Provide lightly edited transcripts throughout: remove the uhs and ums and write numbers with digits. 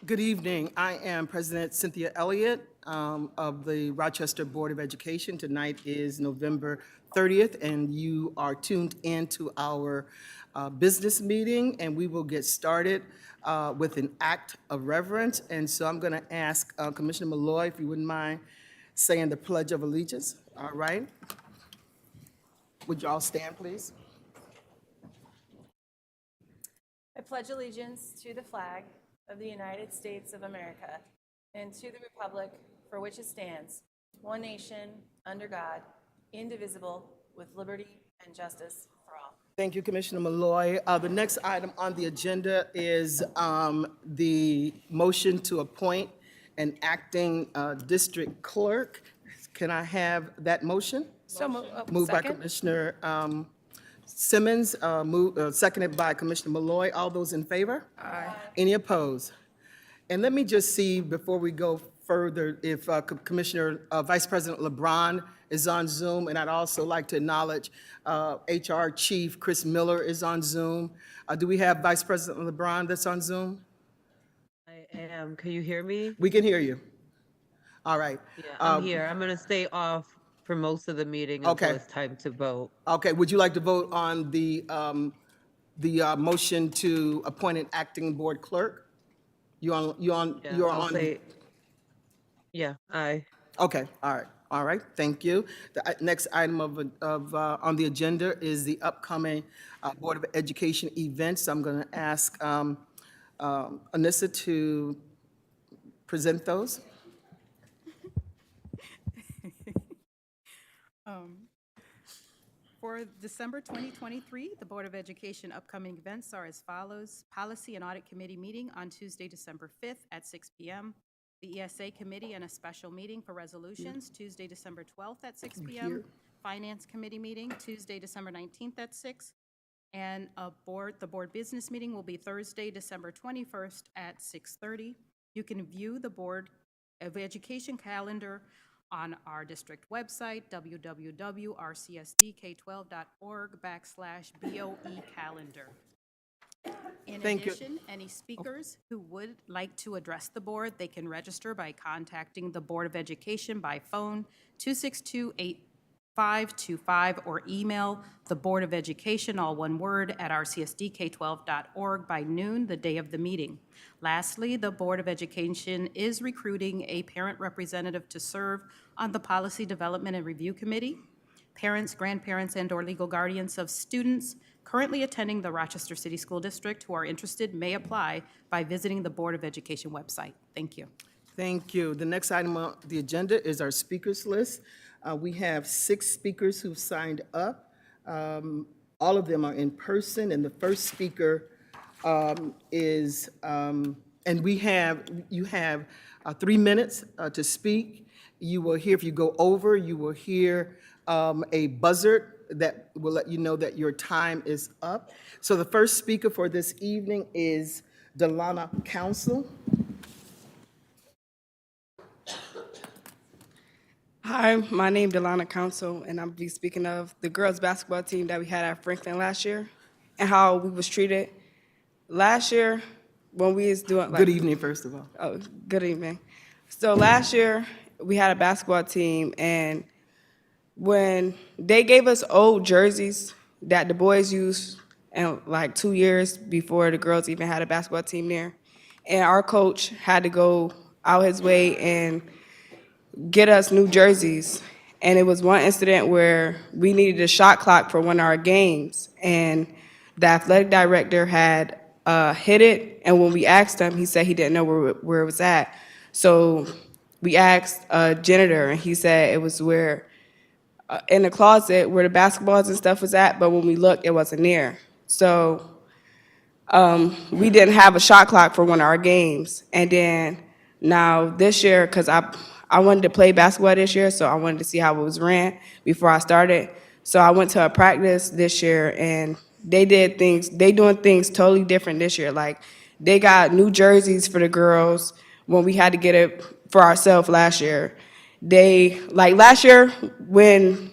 Good evening. I am President Cynthia Elliott of the Rochester Board of Education. Tonight is November 30th, and you are tuned in to our business meeting, and we will get started with an act of reverence. And so I'm going to ask Commissioner Malloy, if you wouldn't mind saying the Pledge of Allegiance. All right. Would you all stand, please? I pledge allegiance to the flag of the United States of America and to the republic for which it stands, one nation, under God, indivisible, with liberty and justice for all. Thank you, Commissioner Malloy. The next item on the agenda is the motion to appoint an acting district clerk. Can I have that motion? So Moved by second. Commissioner Simmons, seconded by Commissioner Malloy. All those in favor? Aye. Any opposed? And let me just see, before we go further, if Commissioner, Vice President LeBron is on Zoom, and I'd also like to acknowledge HR Chief Chris Miller is on Zoom. Do we have Vice President LeBron that's on Zoom? I am. Can you hear me? We can hear you. All right. Yeah, I'm here. I'm going to stay off for most of the meeting Okay. until it's time to vote. Okay, would you like to vote on the motion to appoint an acting board clerk? Yeah, You're I'll on. say, yeah, aye. Okay, all right, thank you. The next item on the agenda is the upcoming Board of Education events. I'm going to ask Anissa to present those. For December 2023, the Board of Education upcoming events are as follows. Policy and Audit Committee meeting on Tuesday, December 5th at 6 p.m. The ESA Committee and a special meeting for resolutions, Tuesday, December 12th at 6 p.m. Finance Committee meeting, Tuesday, December 19th at 6. And the board business meeting will be Thursday, December 21st at 6:30. You can view the Board of Education calendar on our district website, www.rcsdk12.org/BOE calendar. In Thank you. addition, any speakers who would like to address the board, they can register by contacting the Board of Education by phone 262-8525 or email the Board of Education, all one word, at rcsdk12.org by noon the day of the meeting. Lastly, the Board of Education is recruiting a parent representative to serve on the Policy Development and Review Committee. Parents, grandparents, and/or legal guardians of students currently attending the Rochester City School District who are interested may apply by visiting the Board of Education website. Thank you. Thank you. The next item on the agenda is our speakers list. We have 6 speakers who've signed up. All of them are in person, and the first speaker is, and you have 3 minutes to speak. You will hear, if you go over, you will hear a buzzer that will let you know that your time is up. So the first speaker for this evening is Delana Council. Hi, my name is Delana Council, and I'm be speaking of the girls' basketball team that we had at Franklin last year and how we was treated. Last year, when we was doing Good evening, first of all. Oh, good evening. So last year, we had a basketball team, and when they gave us old jerseys that the boys used and like 2 years before the girls even had a basketball team there, and our coach had to go out his way and get us new jerseys. And it was one incident where we needed a shot clock for one of our games, and the athletic director had hit it, and when we asked him, he said he didn't know where it was at. So we asked a janitor, and he said it was where in the closet where the basketballs and stuff was at, but when we looked, it wasn't there. So we didn't have a shot clock for one of our games. And then now this year, because I wanted to play basketball this year, so I wanted to see how it was ran before I started. So I went to a practice this year, and they doing things totally different this year. Like, they got new jerseys for the girls when we had to get it for ourselves last year. Last year, when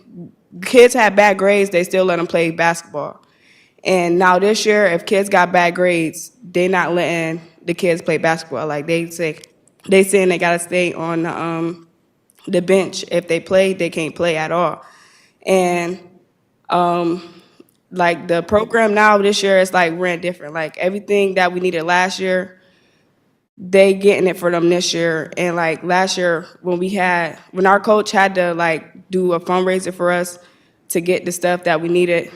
kids had bad grades, they still let them play basketball. And now this year, if kids got bad grades, they the kids play basketball. Like they saying they gotta stay on the bench. If they play, they can't play at all. And like the program now this year is like ran different. Like everything that we needed last year, they getting it for them this year. And like last year when our coach had to like do a fundraiser for us to get the stuff that we needed,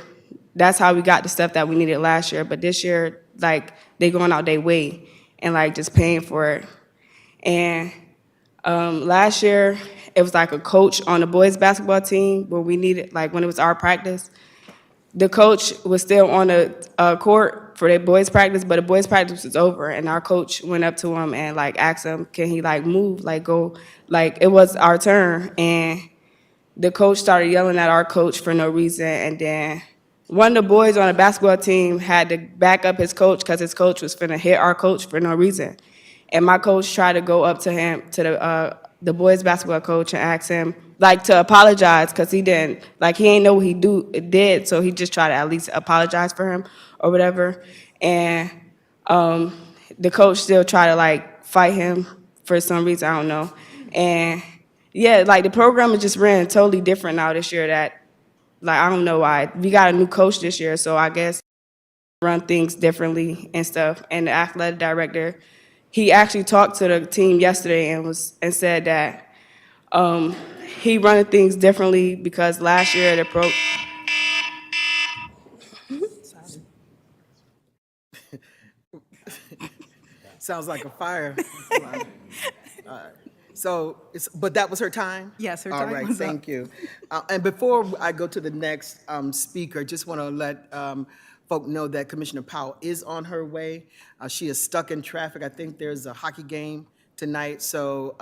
that's how we got the stuff that we needed last year. But this year, like they going out their way and like just paying for it. And last year it was like a coach on the boys basketball team where we needed, like when it was our practice, the coach was still on the court for their boys practice, but the boys practice was over, and our coach went up to him and like asked him, can he like move, like go, like it was our turn. And the coach started yelling at our coach for no reason. And then one of the boys on the basketball team had to back up his coach because his coach was finna hit our coach for no reason. And my coach tried to go up to him, to the boys basketball coach, and ask him like to apologize because he didn't, like he ain't know what he did, so he just tried to at least apologize for him or whatever. And the coach still tried to like fight him for some reason, I don't know. And yeah, like the program is just ran totally different now this year. That like I don't know why. We got a new coach this year, so I guess run things differently and stuff. And the athletic director, he actually talked to the team yesterday and said that he running things differently because last year the Sounds like a fire. So, but that was her time? Yes, her All time right, was up. thank you. And before I go to the next speaker, just want to let folk know that Commissioner Powell is on her way. She is stuck in traffic. I think there's a hockey game tonight, so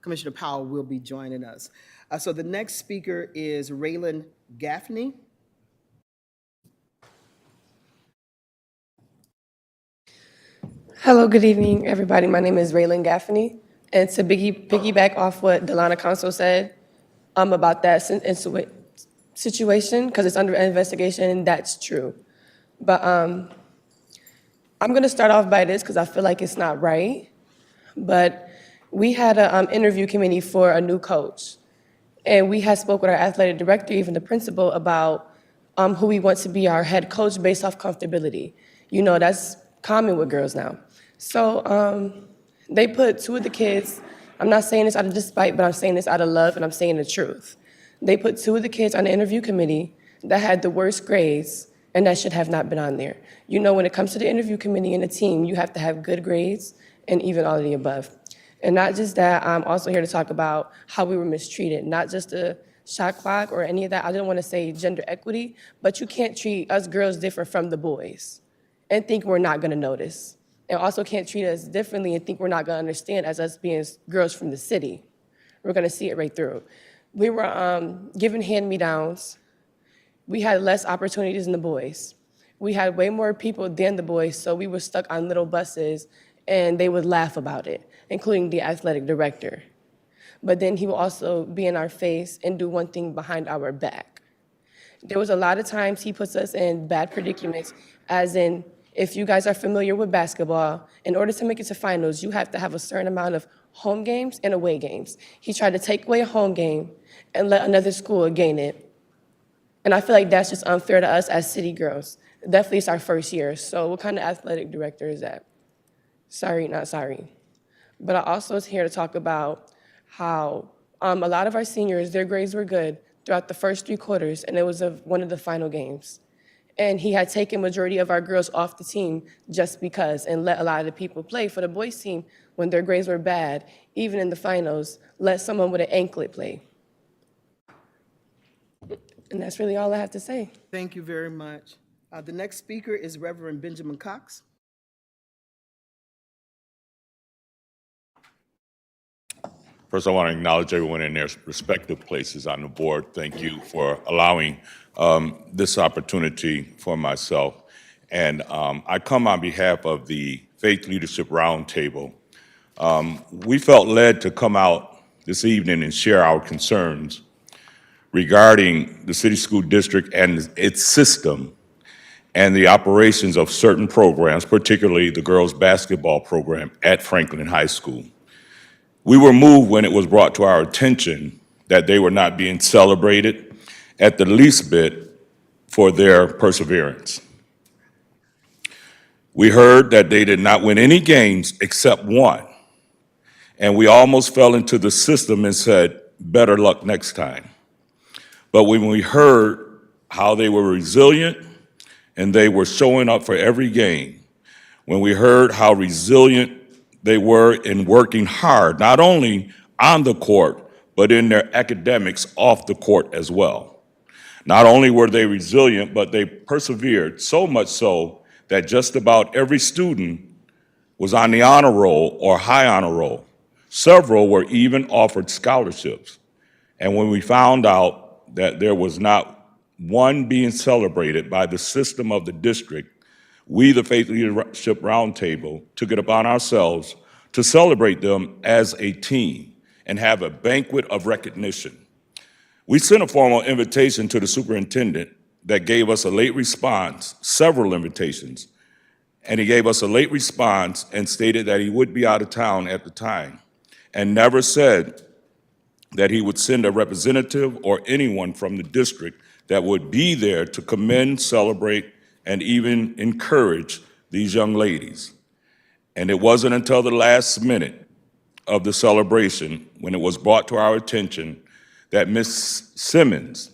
Commissioner Powell will be joining us. So the next speaker is Raylan Gaffney. Hello, good evening, everybody. My name is Raylan Gaffney. And to piggyback off what Delana Council said about that situation, because it's under investigation, and that's true. But I'm going to start off by this because I feel like it's not right. But we had an interview committee for a new coach. And we had spoke with our athletic director, even the principal, about who we want to be our head coach based off comfortability. You know, that's common with girls now. So they put two of the kids, I'm not saying this out of despite, but I'm saying this out of love, and I'm saying the truth. They put two of the kids on the interview committee that had the worst grades, and that should have not been on there. You know, when it comes to the interview committee and the team, you have to have good grades and even all of the above. And not just that, I'm also here to talk about how we were mistreated, not just the shot clock or any of that. I didn't want to say gender equity, but you can't treat us girls different from the boys and think we're not going to notice. And also can't treat us differently and think we're not going to understand as us being girls from the city. We're going to see it right through. We were given hand-me-downs. We had less opportunities than the boys. We had way more people than the boys, so we were stuck on little buses, and they would laugh about it, including the athletic director. But then he would also be in our face and do one thing behind our back. There was a lot of times he puts us in bad predicaments, as in, if you guys are familiar with basketball, in order to make it to finals, you have to have a certain amount of home games and away games. He tried to take away a home game and let another school gain it. And I feel like that's just unfair to us as city girls. Definitely it's our first year, so what kind of athletic director is that? Sorry, not sorry. But I also was here to talk about how a lot of our seniors, their grades were good throughout the first 3 quarters, and it was one of the final games. And he had taken majority of our girls off the team just because, and let a lot of the people play for the boys team when their grades were bad, even in the finals, let someone with an anklet play. And that's really all I have to say. Thank you very much. The next speaker is Reverend Benjamin Cox. First, I want to acknowledge everyone in their respective places on the board. Thank you for allowing this opportunity for myself. And I come on behalf of the Faith Leadership Roundtable. We felt led to come out this evening and share our concerns regarding the city school district and its system and the operations of certain programs, particularly the girls' basketball program at Franklin High School. We were moved when it was brought to our attention that they were not being celebrated at the least bit for their perseverance. We heard that they did not win any games except one, and we almost fell into the system and said, better luck next time. But when we heard how they were resilient and they were showing up for every game, when we heard how resilient they were in working hard, not only on the court, but in their academics off the court as well. Not only were they resilient, but they persevered, so much so that just about every student was on the honor roll or high honor roll. Several were even offered scholarships. And when we found out that there was not one being celebrated by the system of the district, we, the Faith Leadership Roundtable, took it upon ourselves to celebrate them as a team and have a banquet of recognition. We sent a formal invitation to the superintendent that gave us a late response, several invitations, and he gave us a late response and stated that he would be out of town at the time, and never said that he would send a representative or anyone from the district that would be there to commend, celebrate, and even encourage these young ladies. And it wasn't until the last minute of the celebration, when it was brought to our attention that Ms. Simmons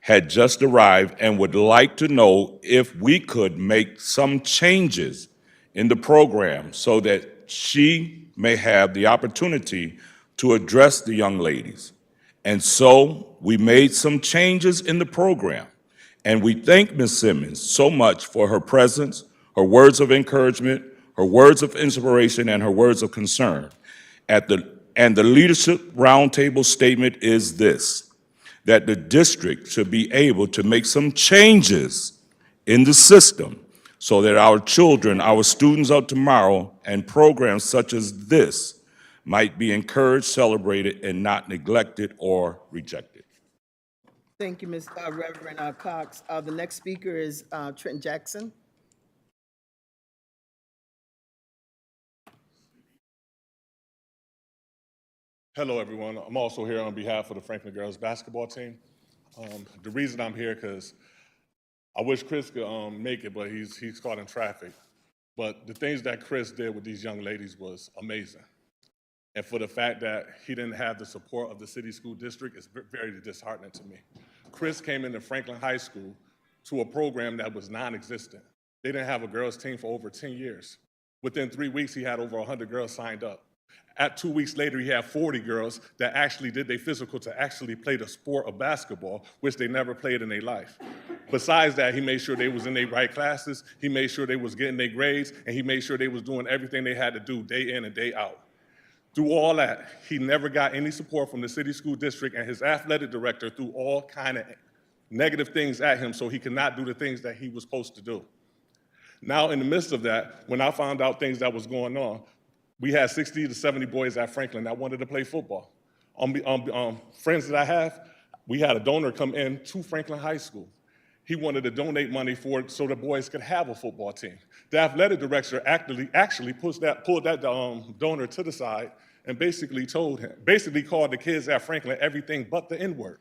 had just arrived and would like to know if we could make some changes in the program so that she may have the opportunity to address the young ladies. And so we made some changes in the program. And we thank Ms. Simmons so much for her presence, her words of encouragement, her words of inspiration, and her words of concern. And the Leadership Roundtable statement is this, that the district should be able to make some changes in the system so that our children, our students of tomorrow, and programs such as this might be encouraged, celebrated, and not neglected or rejected. Thank you, Reverend Cox. The next speaker is Trent Jackson. Hello, everyone. I'm also here on behalf of the Franklin girls basketball team. The reason I'm here because I wish Chris could make it, but he's caught in traffic. But the things that Chris did with these young ladies was amazing. And for the fact that he didn't have the support of the city school district is very disheartening to me. Chris came into Franklin High School to a program that was non-existent. They didn't have a girls team for over 10 years. Within 3 weeks, he had over 100 girls signed up. At 2 weeks later, he had 40 girls that actually did their physical to actually play the sport of basketball, which they never played in their life. Besides that, he made sure they was in their right classes, he made sure they was getting their grades, and he made sure they was doing everything they had to do day in and day out. Through all that, he never got any support from the city school district, and his athletic director threw all kind of negative things at him so he could not do the things that he was supposed to do. Now, in the midst of that, when I found out things that was going on, we had 60 to 70 boys at Franklin that wanted to play football. Friends that I have, we had a donor come in to Franklin High School. He wanted to donate money for it so the boys could have a football team. The athletic director actually pulled that donor to the side and basically called the kids at Franklin everything but the N-word,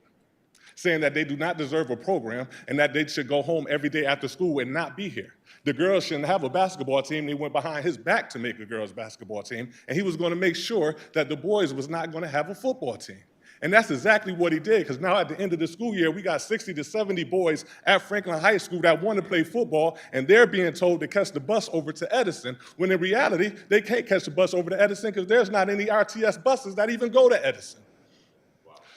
saying that they do not deserve a program and that they should go home every day after school and not be here. The girls shouldn't have a basketball team. They went behind his back to make a girls' basketball team, and he was going to make sure that the boys was not going to have a football team. And that's exactly what he did, because now at the end of the school year, we got 60 to 70 boys at Franklin High School that want to play football, and they're being told to catch the bus over to Edison, when in reality, they can't catch the bus over to Edison because there's not any RTS buses that even go to Edison.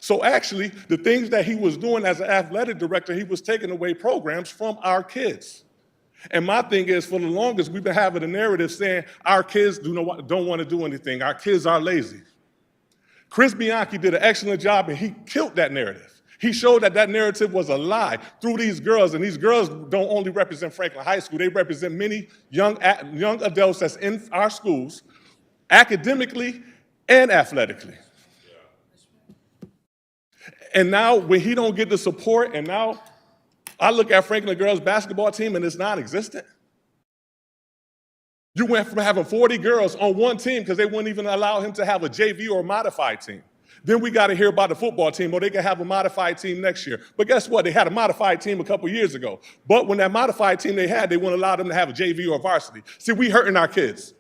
So actually, the things that he was doing as an athletic director, he was taking away programs from our kids. And my thing is, for the longest, we've been having a narrative saying our kids don't want to do anything. Our kids are lazy. Chris Bianchi did an excellent job, and he killed that narrative. He showed that that narrative was a lie through these girls, and these girls don't only represent Franklin High School, they represent many young adults that's in our schools, academically and athletically. And now, when he don't get the support, and now I look at Franklin girls basketball team and it's non-existent. You went from having 40 girls on one team because they wouldn't even allow him to have a JV or a modified team. Then we got to hear about the football team, or they can have a modified team next year. But guess what? They had a modified team a couple years ago. But when that modified team they wouldn't allow them to have a JV or a varsity. See, we hurting our kids.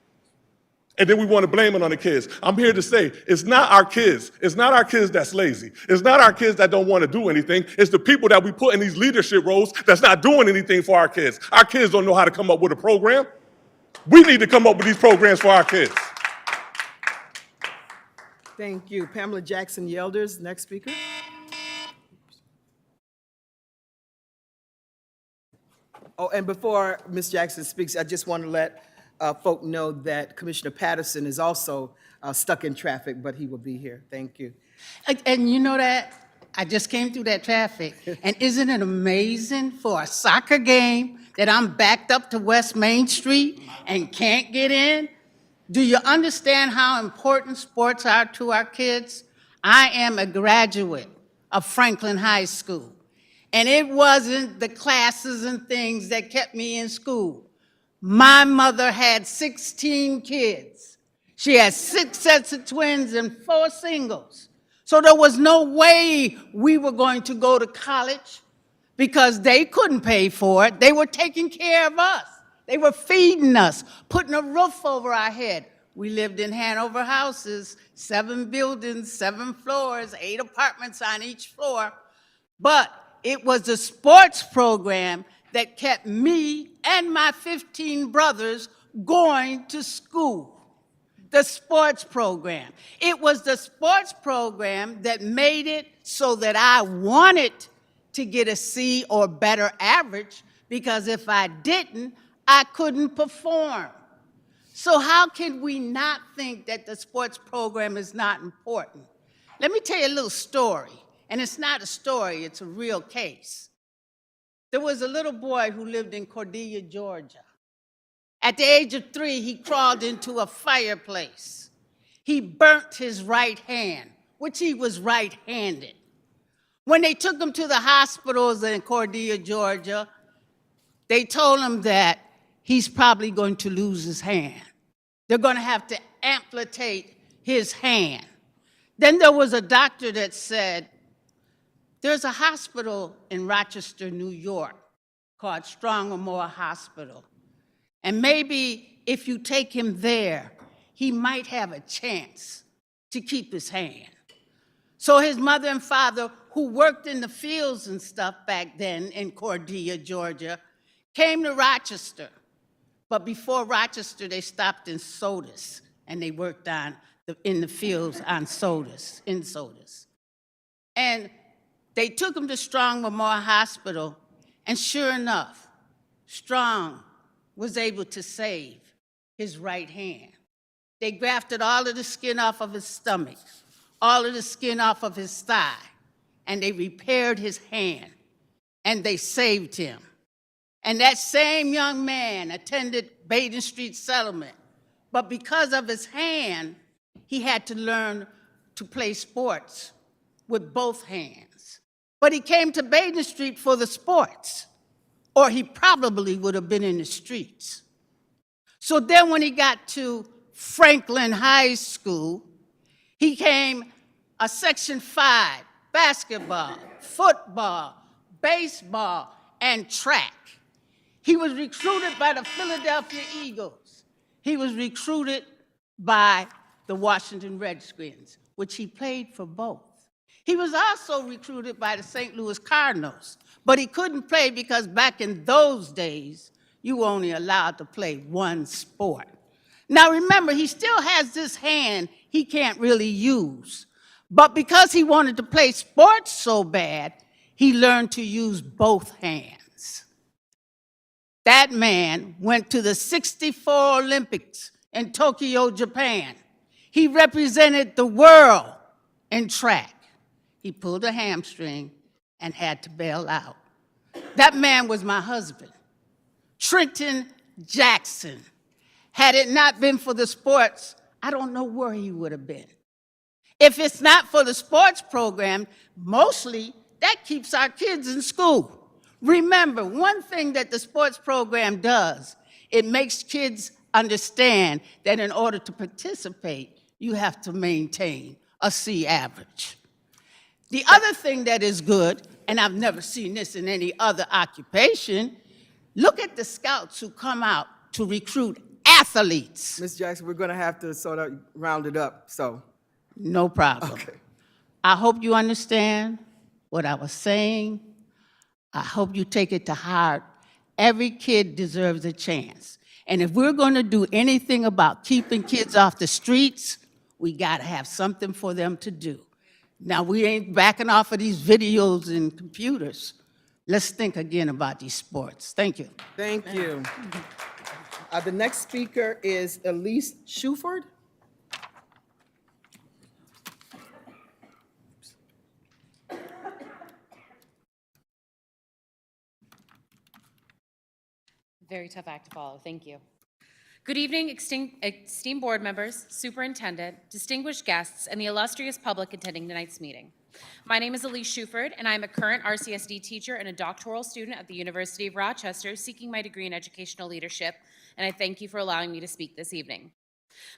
And then we want to blame it on the kids. I'm here to say, it's not our kids. It's not our kids that's lazy. It's not our kids that don't want to do anything. It's the people that we put in these leadership roles that's not doing anything for our kids. Our kids don't know how to come up with a program. We need to come up with these programs for our kids. Thank you. Pamela Jackson Yelders, next speaker. Oh, and before Ms. Jackson speaks, I just want to let folk know that Commissioner Patterson is also stuck in traffic, but he will be here. Thank you. And you know that? I just came through that traffic. And isn't it amazing for a soccer game that I'm backed up to West Main Street and can't get in? Do you understand how important sports are to our kids? I am a graduate of Franklin High School. And it wasn't the classes and things that kept me in school. My mother had 16 kids. She had 6 sets of twins and 4 singles. So there was no way we were going to go to college because they couldn't pay for it. They were taking care of us. They were feeding us, putting a roof over our head. We lived in Hanover houses, 7 buildings, 7 floors, 8 apartments on each floor. But it was the sports program that kept me and my 15 brothers going to school. The sports program. It was the sports program that made it so that I wanted to get a C or better average, because if I didn't, I couldn't perform. So how can we not think that the sports program is not important? Let me tell you a little story, and it's not a story, it's a real case. There was a little boy who lived in Cordelia, Georgia. At the age of 3, he crawled into a fireplace. He burnt his right hand, which he was right-handed. When they took him to the hospitals in Cordelia, Georgia, they told him that he's probably going to lose his hand. They're going to have to amputate his hand. Then there was a doctor that said, there's a hospital in Rochester, New York, called Strong Memorial Hospital. And maybe if you take him there, he might have a chance to keep his hand. So his mother and father, who worked in the fields and stuff back then in Cordelia, Georgia, came to Rochester. But before Rochester, they stopped in Sodus, and they worked in the fields on Sodus, in Sodus. And they took him to Strong Memorial Hospital, and sure enough, Strong was able to save his right hand. They grafted all of the skin off of his stomach, all of the skin off of his thigh, and they repaired his hand, and they saved him. And that same young man attended Baden Street Settlement, but because of his hand, he had to learn to play sports with both hands. But he came to Baden Street for the sports, or he probably would have been in the streets. So then when he got to Franklin High School, he came a Section 5, basketball, football, baseball, and track. He was recruited by the Philadelphia Eagles. He was recruited by the Washington Redskins, which he played for both. He was also recruited by the St. Louis Cardinals, but he couldn't play because back in those days, you were only allowed to play one sport. Now remember, he still has this hand he can't really use, but because he wanted to play sports so bad, he learned to use both hands. That man went to the '64 Olympics in Tokyo, Japan. He represented the world in track. He pulled a hamstring and had to bail out. That man was my husband, Trenton Jackson. Had it not been for the sports, I don't know where he would have been. If it's not for the sports program, mostly that keeps our kids in school. Remember, one thing that the sports program does, it makes kids understand that in order to participate, you have to maintain a C average. The other thing that is good, and I've never seen this in any other occupation, look at the scouts who come out to recruit athletes. Ms. Jackson, we're going to have to sort of round it up, so. No problem. Okay. I hope you understand what I was saying. I hope you take it to heart. Every kid deserves a chance. And if we're going to do anything about keeping kids off the streets, we got to have something for them to do. Now, we ain't backing off of these videos and computers. Let's think again about these sports. Thank you. Thank you. The next speaker is Elise Shuford. Very tough act to follow. Thank you. Good evening, esteemed board members, superintendent, distinguished guests, and the illustrious public attending tonight's meeting. My name is Elise Shuford, and I am a current RCSD teacher and a doctoral student at the University of Rochester seeking my degree in educational leadership, and I thank you for allowing me to speak this evening.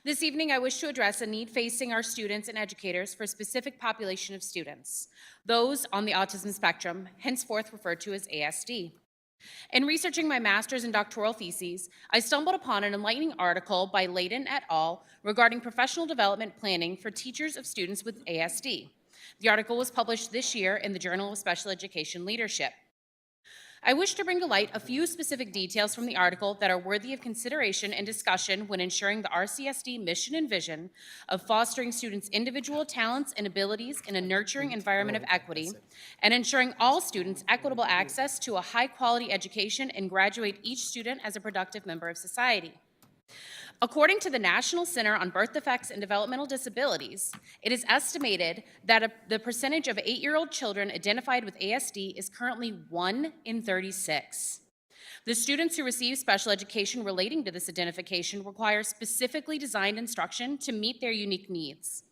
This evening, I wish to address a need facing our students and educators for a specific population of students, those on the autism spectrum, henceforth referred to as ASD. In researching my master's and doctoral theses, I stumbled upon an enlightening article by Layden et al. Regarding professional development planning for teachers of students with ASD. The article was published this year in the Journal of Special Education Leadership. I wish to bring to light a few specific details from the article that are worthy of consideration and discussion when ensuring the RCSD mission and vision of fostering students' individual talents and abilities in a nurturing environment of equity, and ensuring all students equitable access to a high-quality education and graduate each student as a productive member of society. According to the National Center on Birth Defects and Developmental Disabilities, it is estimated that the percentage of 8-year-old children identified with ASD is currently 1 in 36. The students who receive special education relating to this identification require specifically designed instruction to meet their unique needs.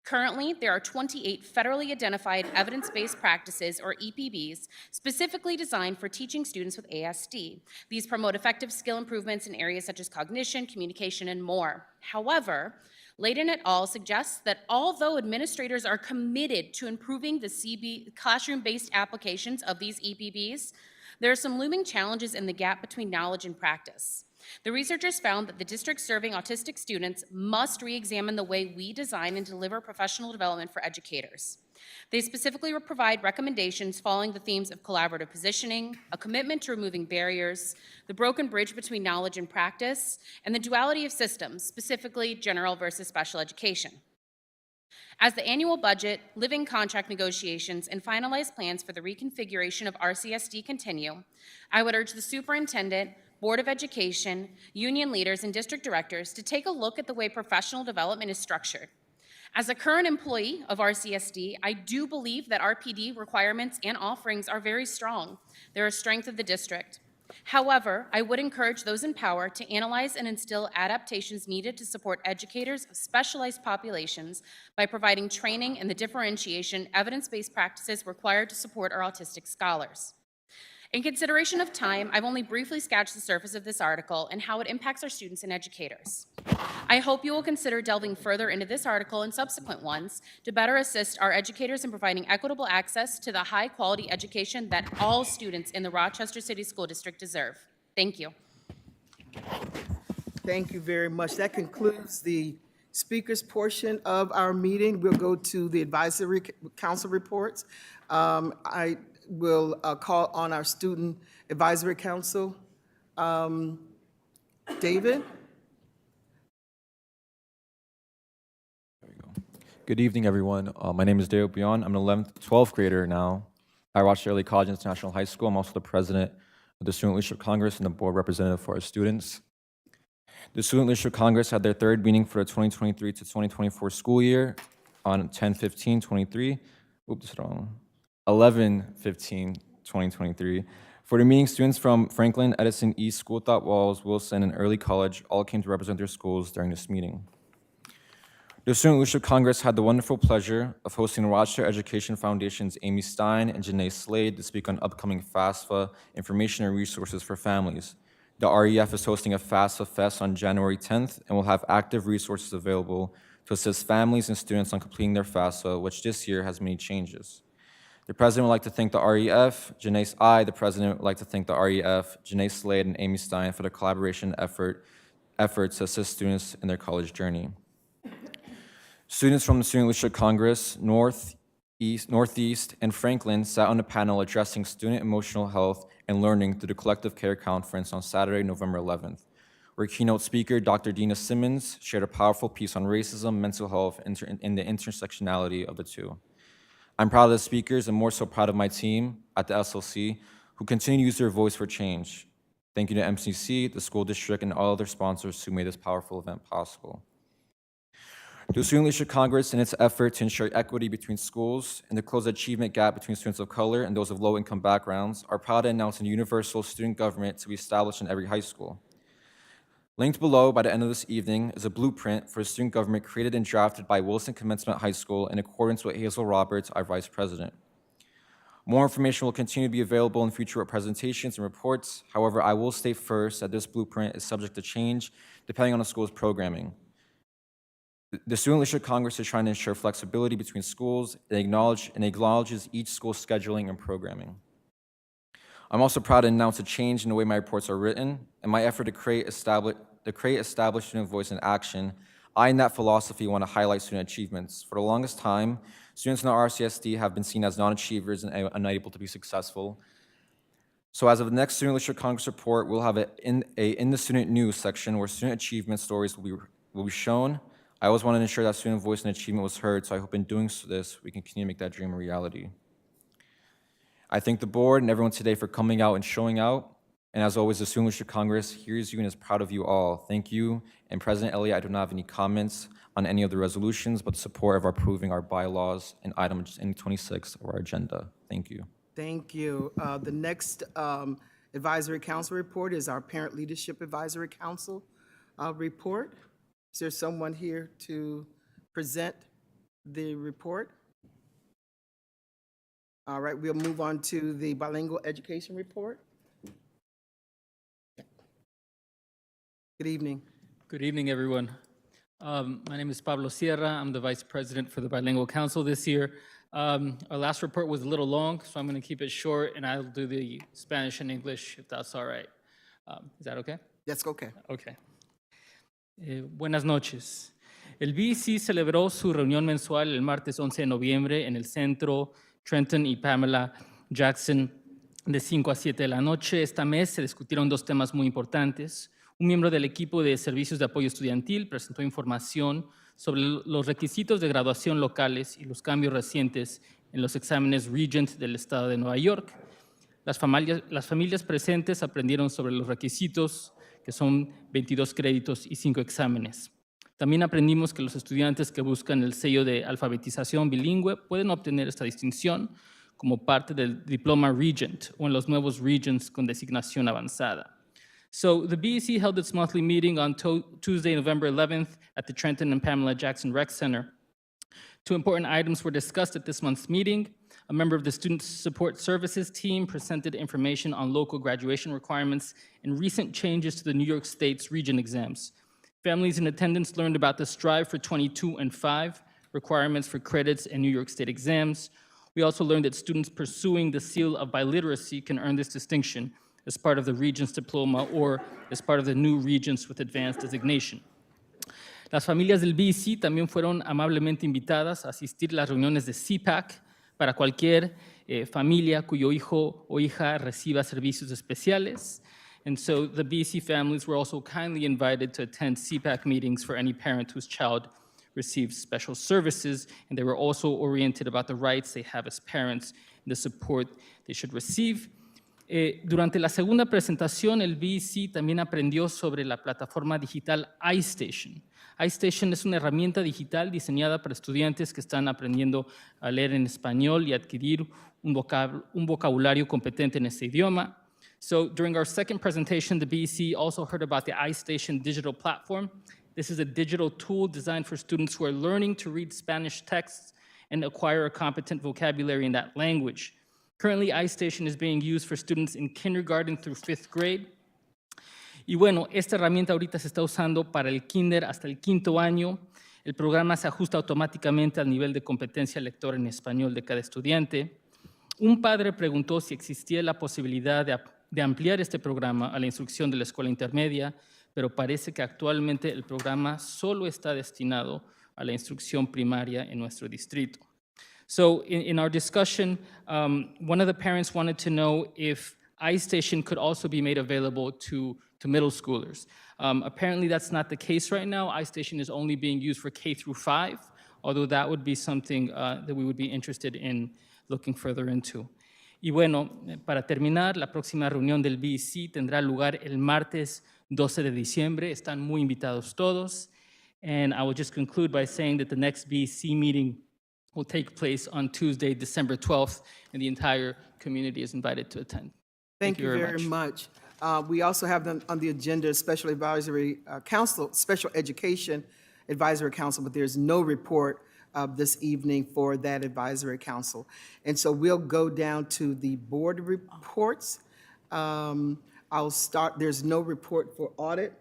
Currently, there are 28 federally identified evidence-based practices, or EPBs, specifically designed for teaching students with ASD. These promote effective skill improvements in areas such as cognition, communication, and more. However, Layden et al. Suggests that although administrators are committed to improving the classroom-based applications of these EPBs, there are some looming challenges in the gap between knowledge and practice. The researchers found that the districts serving autistic students must re-examine the way we design and deliver professional development for educators. They specifically provide recommendations following the themes of collaborative positioning, a commitment to removing barriers, the broken bridge between knowledge and practice, and the duality of systems, specifically general versus special education. As the annual budget, living contract negotiations, and finalized plans for the reconfiguration of RCSD continue, I would urge the superintendent, Board of Education, union leaders, and district directors to take a look at the way professional development is structured. As a current employee of RCSD, I do believe that RPD requirements and offerings are very strong. They're a strength of the district. However, I would encourage those in power to analyze and instill adaptations needed to support educators of specialized populations by providing training in the differentiation, evidence-based practices required to support our autistic scholars. In consideration of time, I've only briefly sketched the surface of this article and how it impacts our students and educators. I hope you will consider delving further into this article and subsequent ones to better assist our educators in providing equitable access to the high-quality education that all students in the Rochester City School District deserve. Thank you. Thank you very much. That concludes the speakers portion of our meeting. We'll go to the advisory council reports. I will call on our student advisory council. David? Good evening, everyone. My name is David Bion. I'm an 12th grader now at Rochester Early College International High School. I'm also the president of the Student Leadership Congress and the board representative for our students. The Student Leadership Congress had their third meeting for the 2023 to 2024 school year on 10/15/23. Oops, wrong. 11/15/2023. For the meeting, students from Franklin, Edison East, School Thought Walls, Wilson, and Early College all came to represent their schools during this meeting. The Student Leadership Congress had the wonderful pleasure of hosting the Rochester Education Foundation's Amy Stein and Janae Slade to speak on upcoming FAFSA information and resources for families. The REF is hosting a FAFSA Fest on January 10th and will have active resources available to assist families and students on completing their FAFSA, which this year has many changes. The president would like to thank the REF, the president would like to thank the REF, Janae Slade, and Amy Stein for their collaboration efforts to assist students in their college journey. Students from the Student Leadership Congress, Northeast, and Franklin sat on a panel addressing student emotional health and learning through the Collective Care Conference on Saturday, November 11th, where keynote speaker Dr. Dina Simmons shared a powerful piece on racism, mental health, and the intersectionality of the two. I'm proud of the speakers and more so proud of my team at the SLC who continue to use their voice for change. Thank you to MCC, the school district, and all other sponsors who made this powerful event possible. The Student Leadership Congress, in its effort to ensure equity between schools and to close the achievement gap between students of color and those of low-income backgrounds, are proud to announce a universal student government to be established in every high school. Linked below by the end of this evening is a blueprint for a student government created and drafted by Wilson Commencement High School in accordance with Hazel Roberts, our vice president. More information will continue to be available in future presentations and reports. However, I will state first that this blueprint is subject to change depending on the school's programming. The Student Leadership Congress is trying to ensure flexibility between schools and acknowledges each school's scheduling and programming. I'm also proud to announce a change in the way my reports are written. In my effort to create established student voice in action, I, in that philosophy, want to highlight student achievements. For the longest time, students in the RCSD have been seen as non-achievers and unable to be successful. So as of the next Student Leadership Congress report, we'll have in the student news section where student achievement stories will be shown. I always wanted to ensure that student voice and achievement was heard, so I hope in doing this, we can continue to make that dream a reality. I thank the board and everyone today for coming out and showing out. And as always, the Student Leadership Congress hears you and is proud of you all. Thank you. And President Elliott, I do not have any comments on any of the resolutions, but the support of approving our bylaws and item 26 of our agenda. Thank you. Thank you. The next Advisory Council report is our Parent Leadership Advisory Council report. Is there someone here to present the report? All right, we'll move on to the bilingual education report. Good evening. Good evening, everyone. My name is Pablo Sierra. I'm the Vice President for the Bilingual Council this year. Our last report was a little long, so I'm going to keep it short, and I'll do the Spanish and English, if that's all right. Is that okay? That's okay. Okay. Buenas noches. El BEC celebró su reunión mensual el martes 11 de noviembre en el Centro Trenton y Pamela Jackson de 5 a 7 de la noche. Esta mes se discutieron dos temas muy importantes. Un miembro del equipo de servicios de apoyo estudiantil presentó información sobre los requisitos de graduación locales y los cambios recientes en los exámenes Regent del estado de Nueva York. Las familias presentes aprendieron sobre los requisitos, que son 22 créditos y 5 exámenes. También aprendimos que los estudiantes que buscan el sello de alfabetización bilingüe pueden obtener esta distinción como parte del diploma Regent o en los nuevos Regents con designación avanzada. So the BEC held its monthly meeting on Tuesday, November 11th at the Trenton and Pamela Jackson Rec Center. Two important items were discussed at this month's meeting. A member of the Student Support Services team presented information on local graduation requirements and recent changes to the New York State's Regent exams. Families in attendance learned about the Strive for 22 and 5 requirements for credits and New York State exams. We also learned that students pursuing the seal of biliteracy can earn this distinction as part of the Regents diploma or as part of the new Regents with advanced designation. Las familias del BEC también fueron amablemente invitadas a asistir a las reuniones de CPAC para cualquier familia cuyo hijo o hija reciba servicios especiales. And so the BEC families were also kindly invited to attend CPAC meetings for any parent whose child receives special services, and they were also oriented about the rights they have as parents and the support they should receive. Durante la segunda presentación, el BEC también aprendió sobre la plataforma digital iStation. iStation es una herramienta digital diseñada para estudiantes que están aprendiendo a leer en español y adquirir un vocabulario competente en este idioma. So during our second presentation, the BEC also heard about the iStation digital platform This is a digital tool designed for students who are learning to read Spanish texts and acquire a competent vocabulary in that language. Currently, iStation is being used for students in kindergarten through 5th grade. Y bueno, esta herramienta ahorita se está usando para el kinder hasta el 5º año. El programa se ajusta automáticamente al nivel de competencia lectora en español de cada estudiante. Un padre preguntó si existía la posibilidad de ampliar este programa a la instrucción de la escuela intermedia, pero parece que actualmente el programa solo está destinado a la instrucción primaria en nuestro distrito. So in our discussion, one of the parents wanted to know if iStation could also be made available to middle schoolers. Apparently that's not the case right now. iStation is only being used for K through 5, although that would be something that we would be interested in looking further into. Y bueno, para terminar, la próxima reunión del BEC tendrá lugar el martes 12 de diciembre. Están muy invitados todos. And I will just conclude by saying that the next BEC meeting will take place on Tuesday, December 12th, and the entire community is invited to attend. Thank you very much. We also have on the agenda Special Advisory Council, Special Education Advisory Council, but there's no report this evening for that advisory council. And so we'll go down to the board reports. I'll start, there's no report for audit.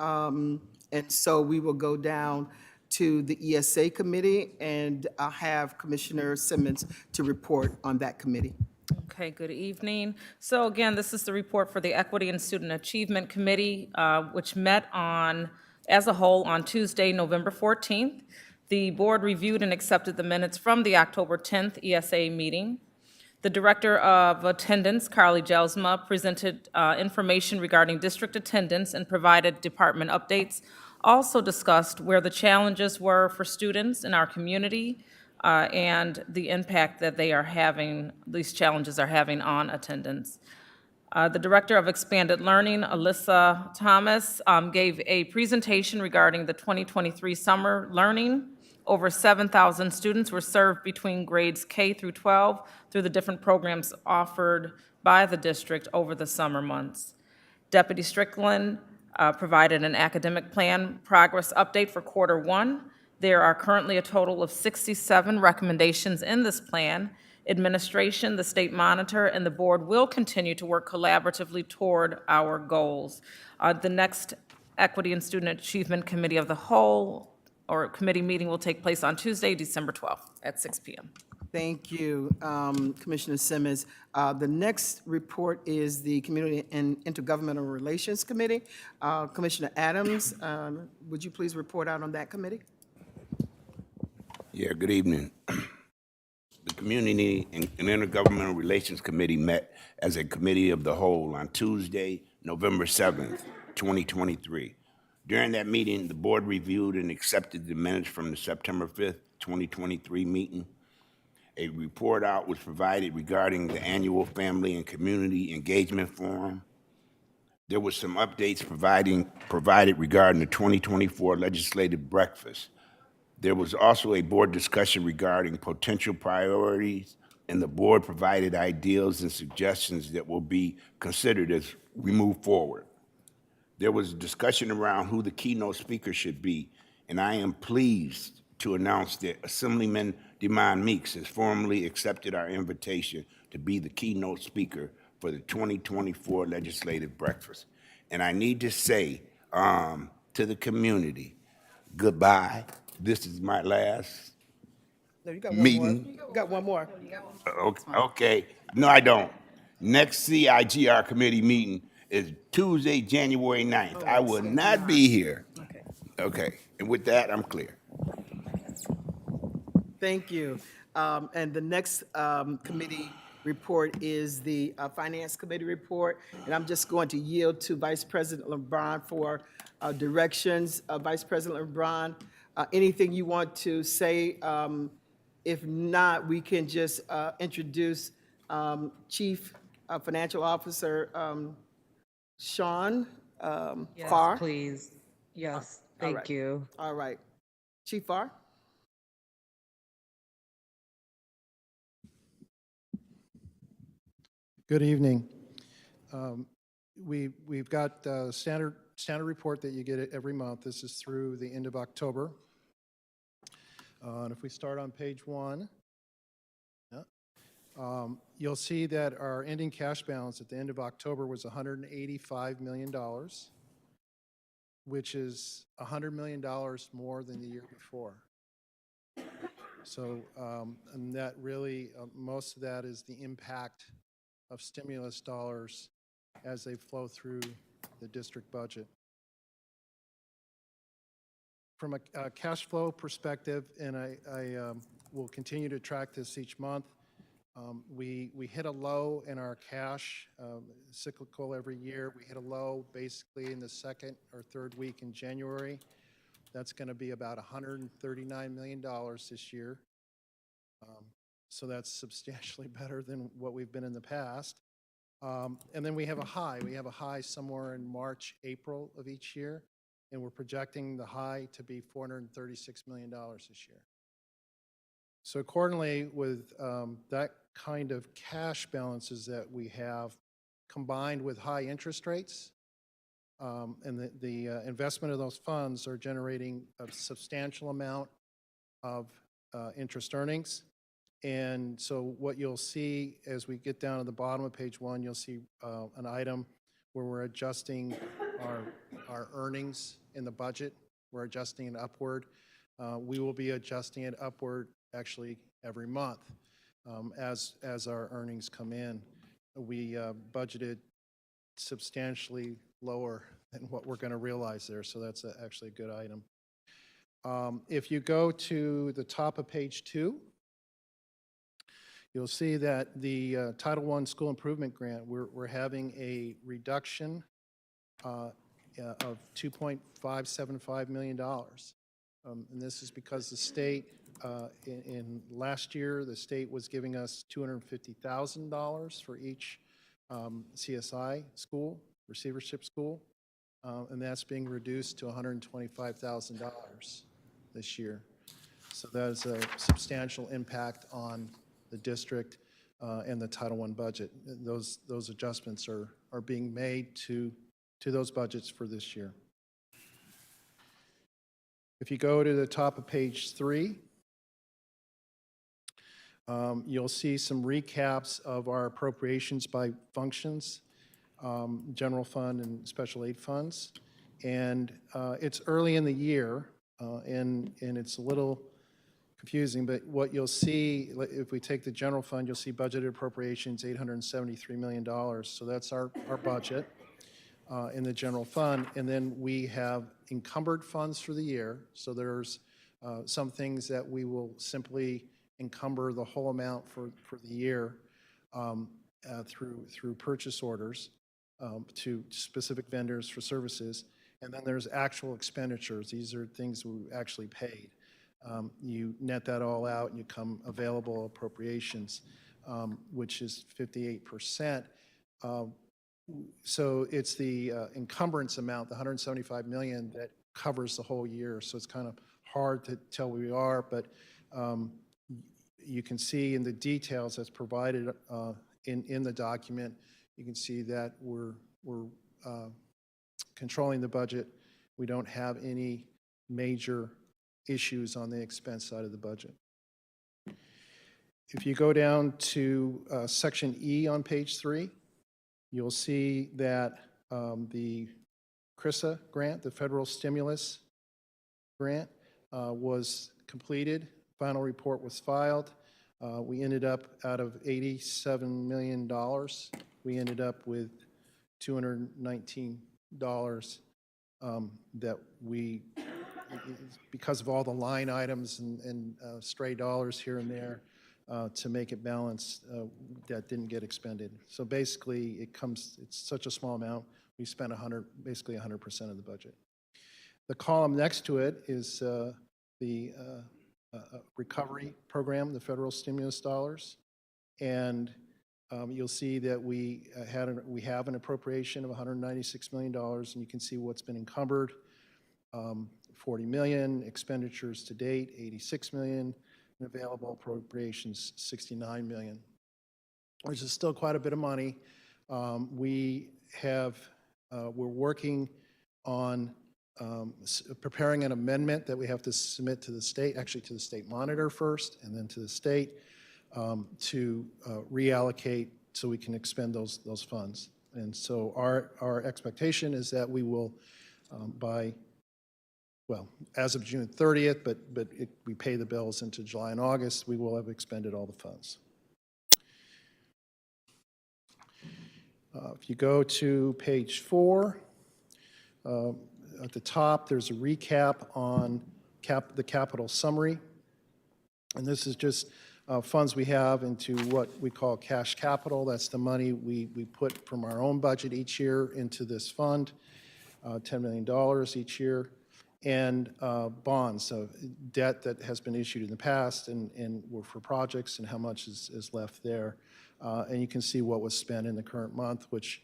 And so we will go down to the ESA committee, and I'll have Commissioner Simmons to report on that committee. Okay, good evening. So again, this is the report for the Equity and Student Achievement Committee, which met as a whole on Tuesday, November 14th. The board reviewed and accepted the minutes from the October 10th ESA meeting. The Director of Attendance, Carly Jelsma, presented information regarding district attendance and provided department updates. Also discussed where the challenges were for students in our community and the impact that these challenges are having on attendance. The Director of Expanded Learning, Alyssa Thomas, gave a presentation regarding the 2023 summer learning. Over 7,000 students were served between grades K through 12 through the different programs offered by the district over the summer months. Deputy Strickland provided an academic plan progress update for Q1. There are currently a total of 67 recommendations in this plan. Administration, the state monitor, and the board will continue to work collaboratively toward our goals. The next Equity and Student Achievement Committee of the Whole or committee meeting will take place on Tuesday, December 12th at 6 p.m. Thank you, Commissioner Simmons. The next report is the Community and Intergovernmental Relations Committee. Commissioner Adams, would you please report out on that committee? Yeah, good evening. The Community and Intergovernmental Relations Committee met as a committee of the whole on Tuesday, November 7th, 2023. During that meeting, the board reviewed and accepted the minutes from the September 5th, 2023 meeting. A report out was provided regarding the annual Family and Community Engagement Forum. There was some updates provided regarding the 2024 legislative breakfast. There was also a board discussion regarding potential priorities, and the board provided ideas and suggestions that will be considered as we move forward. There was a discussion around who the keynote speaker should be, and I am pleased to announce that Assemblyman Demond Meeks has formally accepted our invitation to be the keynote speaker for the 2024 legislative breakfast. And I need to say to the community, goodbye. This is my last No, you got meeting. one more. You got one more. Okay. No, I don't. Next CIGR committee meeting is Tuesday, January 9th. I will not be here. Okay. And with that, I'm clear. Thank you. And the next committee report is the Finance Committee report. And I'm just going to yield to Vice President LeBron for directions. Vice President LeBron, anything you want to say? If not, we can just introduce Chief Financial Officer Sean Yes, Farr. please. Yes, All thank right. you. All right. Chief Farr? Good evening. We've got standard report that you get every month. This is through the end of October. And if we start on page 1, you'll see that our ending cash balance at the end of October was $185 million, which is $100 million more than the year before. So, and that really, most of that is the impact of stimulus dollars as they flow through the district budget. From a cash flow perspective, and I will continue to track this each month, we hit a low in our cash, cyclical every year. We hit a low basically in the second or third week in January. That's going to be about $139 million this year. So that's substantially better than what we've been in the past. And then we have a high. We have a high somewhere in March, April of each year, and we're projecting the high to be $436 million this year. So accordingly, with that kind of cash balances that we have, combined with high interest rates, and the investment of those funds are generating a substantial amount of interest earnings. And so what you'll see as we get down to the bottom of page 1, you'll see an item where we're adjusting our earnings in the budget. We're adjusting it upward. We will be adjusting it upward actually every month as our earnings come in. We budgeted substantially lower than what we're going to realize there, so that's actually a good item. If you go to the top of page 2, you'll see that the Title I School Improvement Grant, we're having a reduction of $2.575 million. And this is because the state, in last year, the state was giving us $250,000 for each CSI school, receivership school, and that's being reduced to $125,000 this year. So that is a substantial impact on the district and the Title I budget. Those adjustments are being made to those budgets for this year. If you go to the top of page 3, you'll see some recaps of our appropriations by functions, general fund and special aid funds. And it's early in the year, and it's a little confusing, but what you'll see, if we take the general fund, you'll see budgeted appropriations, $873 million. So that's our budget in the general fund. And then we have encumbered funds for the year. So there's some things that we will simply encumber the whole amount for the year through purchase orders to specific vendors for services. And then there's actual expenditures. These are things we actually paid. You net that all out and you come available appropriations, which is 58%. So it's the encumbrance amount, the $175 million, that covers the whole year. So it's kind of hard to tell where we are, but you can see in the details that's provided in the document, you can see that we're controlling the budget. We don't have any major issues on the expense side of the budget. If you go down to section E on page 3, you'll see that the CRISA grant, the federal stimulus grant, was completed. Final report was filed. We ended up, out of $87 million, we ended up with $219 that we, because of all the line items and stray dollars here and there, to make it balanced, that didn't get expended. So basically, it's such a small amount, we spent basically 100% of the budget. The column next to it is the recovery program, the federal stimulus dollars, and you'll see that we have an appropriation of $196 million, and you can see what's been encumbered. 40 million, expenditures to date, 86 million, and available appropriations, 69 million, which is still quite a bit of money. We're working on preparing an amendment that we have to submit to the state, actually to the state monitor first, and then to the state to reallocate so we can expend those funds. And so our expectation is that we will as of June 30th, but we pay the bills into July and August, we will have expended all the funds. If you go to page 4, at the top, there's a recap on the capital summary. And this is just funds we have into what we call cash capital. That's the money we put from our own budget each year into this fund, $10 million each year. And bonds, so debt that has been issued in the past and were for projects and how much is left there. And you can see what was spent in the current month, which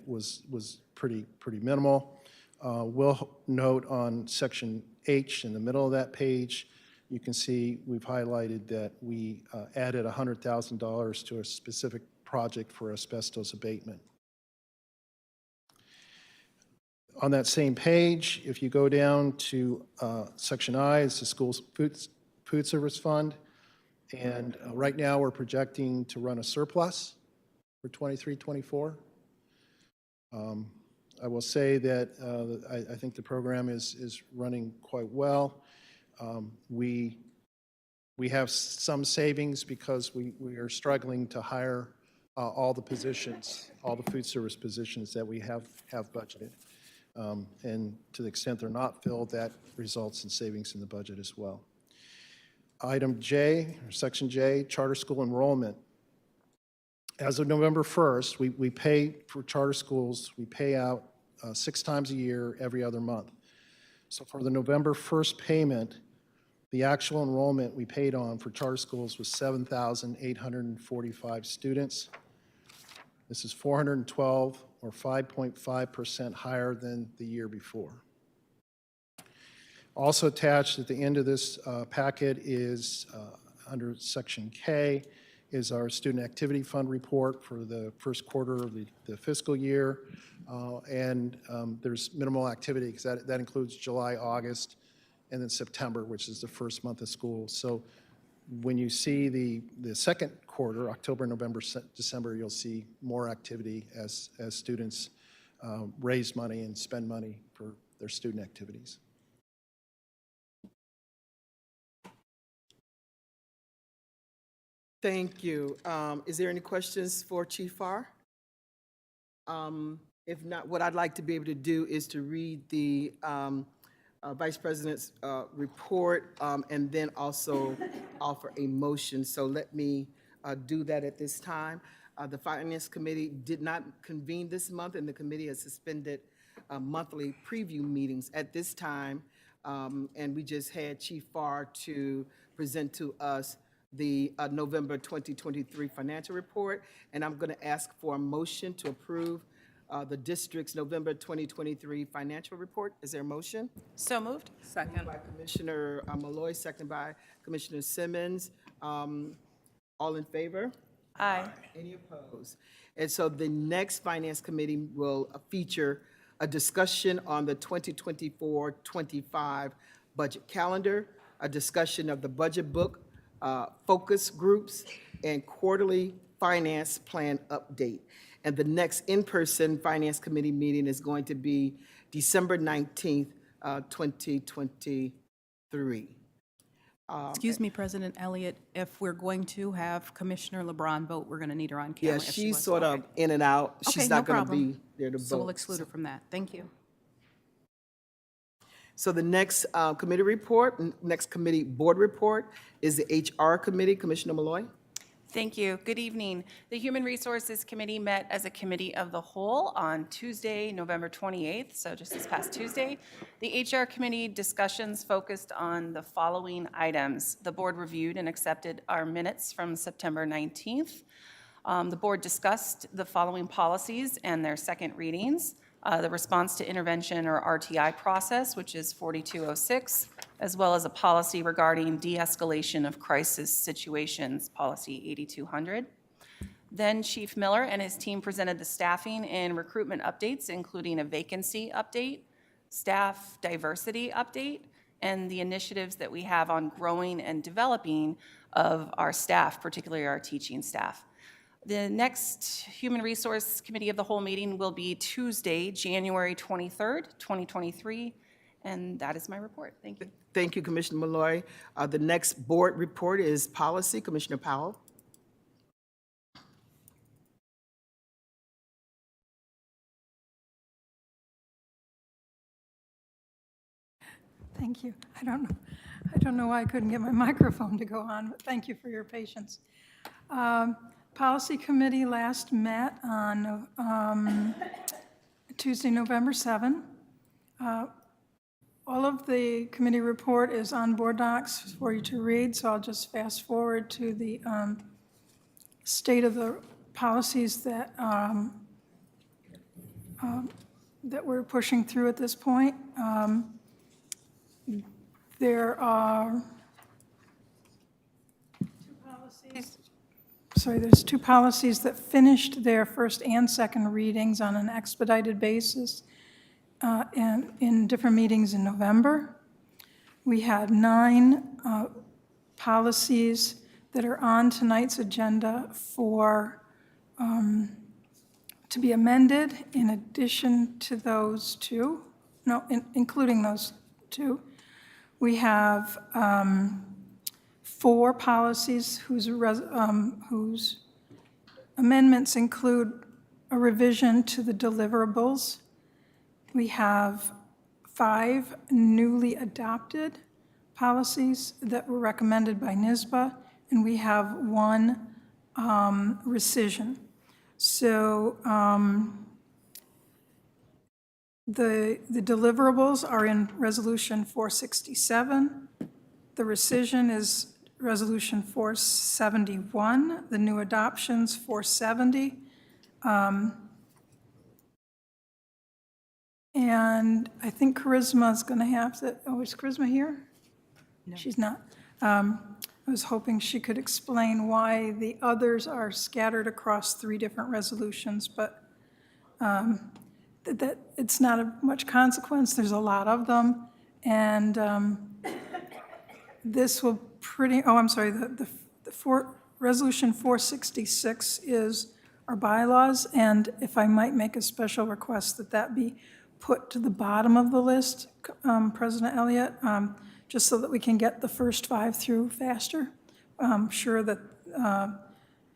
was pretty minimal. We'll note on section H in the middle of that page, you can see we've highlighted that we added $100,000 to a specific project for asbestos abatement. On that same page, if you go down to section I, it's the school's food service fund. And right now we're projecting to run a surplus for 23-24. I will say that I think the program is running quite well. We have some savings because we are struggling to hire all the positions, all the food service positions that we have budgeted. And to the extent they're not filled, that results in savings in the budget as well. Item J, or section J, charter school enrollment. As of November 1st, we pay for charter schools, we pay out 6 times a year, every other month. So for the November 1st payment, the actual enrollment we paid on for charter schools was 7,845 students. This is 412 or 5.5% higher than the year before. Also attached at the end of this packet is, under section K, is our student activity fund report for the first quarter of the fiscal year. There's minimal activity because that includes July, August, and then September, which is the first month of school. So when you see the second quarter, October, November, December, you'll see more activity as students raise money and spend money for their student activities. Thank you. Is there any questions for Chief Farr? If not, what I'd like to be able to do is to read the Vice President's report and then also offer a motion. So let me do that at this time. The Finance Committee did not convene this month, and the committee has suspended monthly preview meetings at this time. And we just had Chief Farr to present to us the November 2023 financial report, and I'm going to ask for a motion to approve the district's November 2023 financial report. Is there a motion? So moved. Second. Moved by Commissioner Malloy, second by Commissioner Simmons. All in favor? Aye. Any opposed? And so the next Finance Committee will feature a discussion on the 2024-25 budget calendar, a discussion of the budget book, focus groups, and quarterly finance plan update. And the next in-person Finance Committee meeting is going to be December 19th, 2023. Excuse me, President Elliott, if we're going to have Commissioner LeBron vote, we're going to need her on camera. Yeah, if she she's was- sort of in and out. Okay, She's no not going to problem. be there to vote. So we'll exclude her from that. Thank you. So the next committee report, next committee board report is the HR Committee. Commissioner Malloy. Thank you. Good evening. The Human Resources Committee met as a committee of the whole on Tuesday, November 28th, so just this past Tuesday. The HR Committee discussions focused on the following items. The board reviewed and accepted our minutes from September 19th. The board discussed the following policies and their second readings. The response to intervention or RTI process, which is 4206, as well as a policy regarding de-escalation of crisis situations, policy 8200. Then Chief Miller and his team presented the staffing and recruitment updates, including a vacancy update, staff diversity update, and the initiatives that we have on growing and developing of our staff, particularly our teaching staff. The next Human Resource Committee of the Whole meeting will be Tuesday, January 23rd, 2023, and that is my report. Thank you. Thank you, Commissioner Malloy. The next board report is policy. Commissioner Powell. Thank you. I don't know why I couldn't get my microphone to go on, but thank you for your patience. Policy Committee last met on Tuesday, November 7. All of the committee report is on board docs for you to read, so I'll just fast forward to the state of the policies that that we're pushing through at this point. There are there's two policies that finished their first and second readings on an expedited basis and in different meetings in November. We had 9 policies that are on tonight's agenda for to be amended in addition to those 2, including those 2. We have 4 policies whose amendments include a revision to the deliverables. We have 5 newly adopted policies that were recommended by NYSBA, and we have 1 rescission. So the deliverables are in Resolution 467. The rescission is Resolution 471. The new adoptions 470. And I think Charisma is going to have to, oh, is Charisma here? No. She's not. I was hoping she could explain why the others are scattered across 3 different resolutions, but that it's not of much consequence. There's a lot of them. And this will Resolution 466 is our bylaws, and if I might make a special request that that be put to the bottom of the list, President Elliott, just so that we can get the first 5 through faster. I'm sure that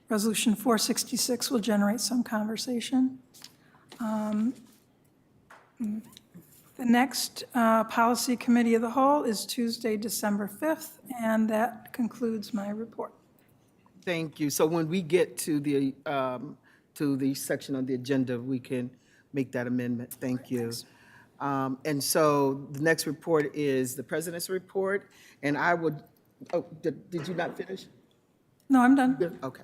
Resolution 466 will generate some conversation. The next Policy Committee of the Whole is Tuesday, December 5th, and that concludes my report. Thank you. So when we get to the section on the agenda, we can make that amendment. Thank you. And so the next report is the President's report, and I would, oh, did you not finish? No, I'm done. Good, okay.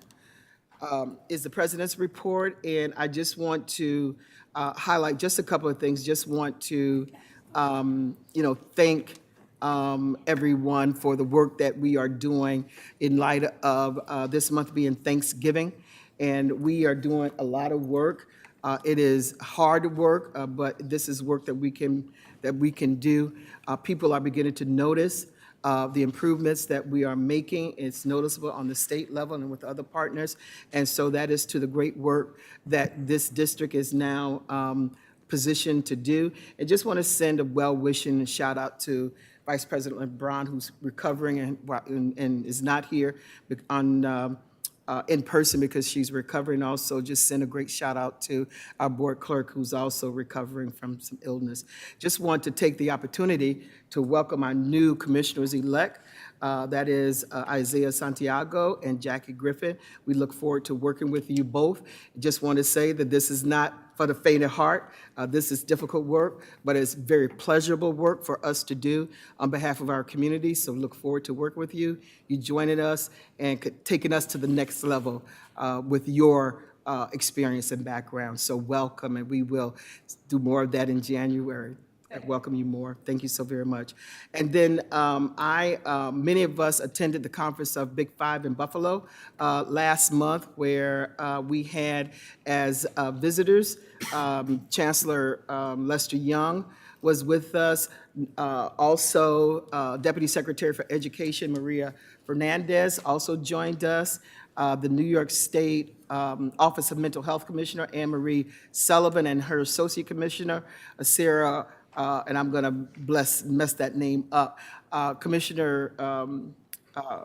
Is the President's report, and I just want to highlight just a couple of things. Just want to, thank everyone for the work that we are doing in light of this month being Thanksgiving, and we are doing a lot of work. It is hard work, but this is work that we can do. People are beginning to notice the improvements that we are making. It's noticeable on the state level and with other partners, and so that is to the great work that this district is now positioned to do. I just want to send a well-wishing shout out to Vice President LeBron, who's recovering and is not here on in person because she's recovering. Also, just send a great shout out to our board clerk, who's also recovering from some illness. Just want to take the opportunity to welcome our new commissioners-elect. That is Isaiah Santiago and Jackie Griffin. We look forward to working with you both. Just want to say that this is not for the faint of heart. This is difficult work, but it's very pleasurable work for us to do on behalf of our community. So look forward to working with you, you joining us and taking us to the next level with your experience and background. So welcome, and we will do more of that in January. I welcome you more. Thank you so very much. And then many of us attended the conference of Big Five in Buffalo last month, where we had as visitors, Chancellor Lester Young was with us. Also, Deputy Secretary for Education, Maria Fernandez, also joined us. The New York State Office of Mental Health Commissioner, Anne Marie Sullivan, and her Associate Commissioner, Sarah, and I'm going to mess that name up. Commissioner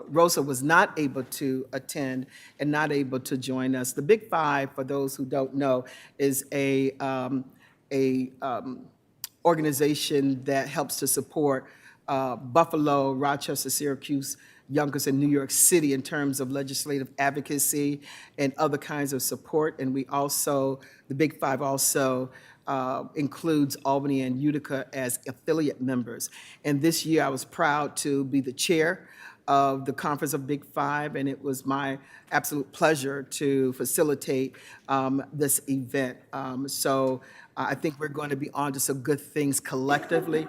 Rosa was not able to attend and not able to join us. The Big Five, for those who don't know, is a organization that helps to support Buffalo, Rochester, Syracuse, Yonkers, and New York City in terms of legislative advocacy and other kinds of support. And we also, the Big Five also includes Albany and Utica as affiliate members. And this year I was proud to be the chair of the Conference of Big Five, and it was my absolute pleasure to facilitate this event. So I think we're going to be on to some good things collectively.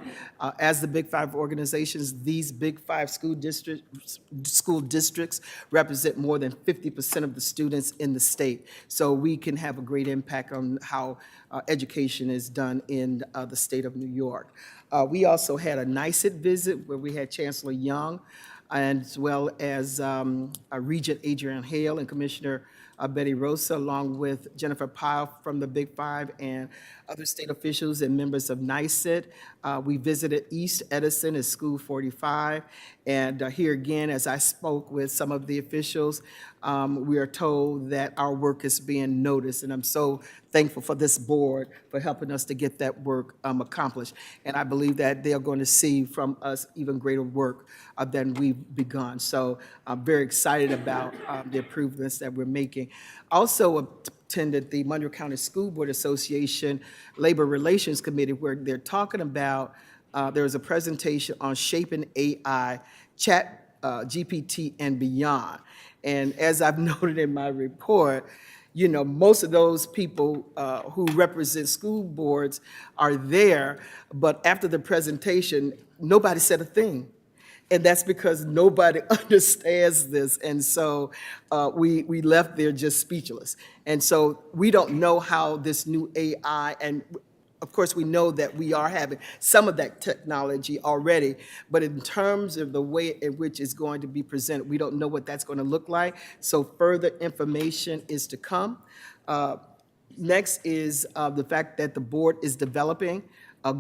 As the Big Five organizations, these Big Five school districts represent more than 50% of the students in the state. So we can have a great impact on how education is done in the state of New York. We also had a NICET visit where we had Chancellor Young, and as well as Regent Adrian Hale and Commissioner Betty Rosa, along with Jennifer Pyle from the Big Five and other state officials and members of NICET. We visited East Edison at School 45. And here again, as I spoke with some of the officials, we are told that our work is being noticed. And I'm so thankful for this board for helping us to get that work accomplished. And I believe that they are going to see from us even greater work than we've begun. So I'm very excited about the improvements that we're making. Also attended the Monroe County School Board Association Labor Relations Committee, where they're talking about, there was a presentation on shaping AI, chat GPT, and beyond. And as I've noted in my report, you know, most of those people who represent school boards are there, but after the presentation, nobody said a thing. And that's because nobody understands this. And so we left there just speechless. And so we don't know how this new AI, and of course we know that we are having some of that technology already, but in terms of the way in which it's going to be presented, we don't know what that's going to look like. So further information is to come. Next is the fact that the board is developing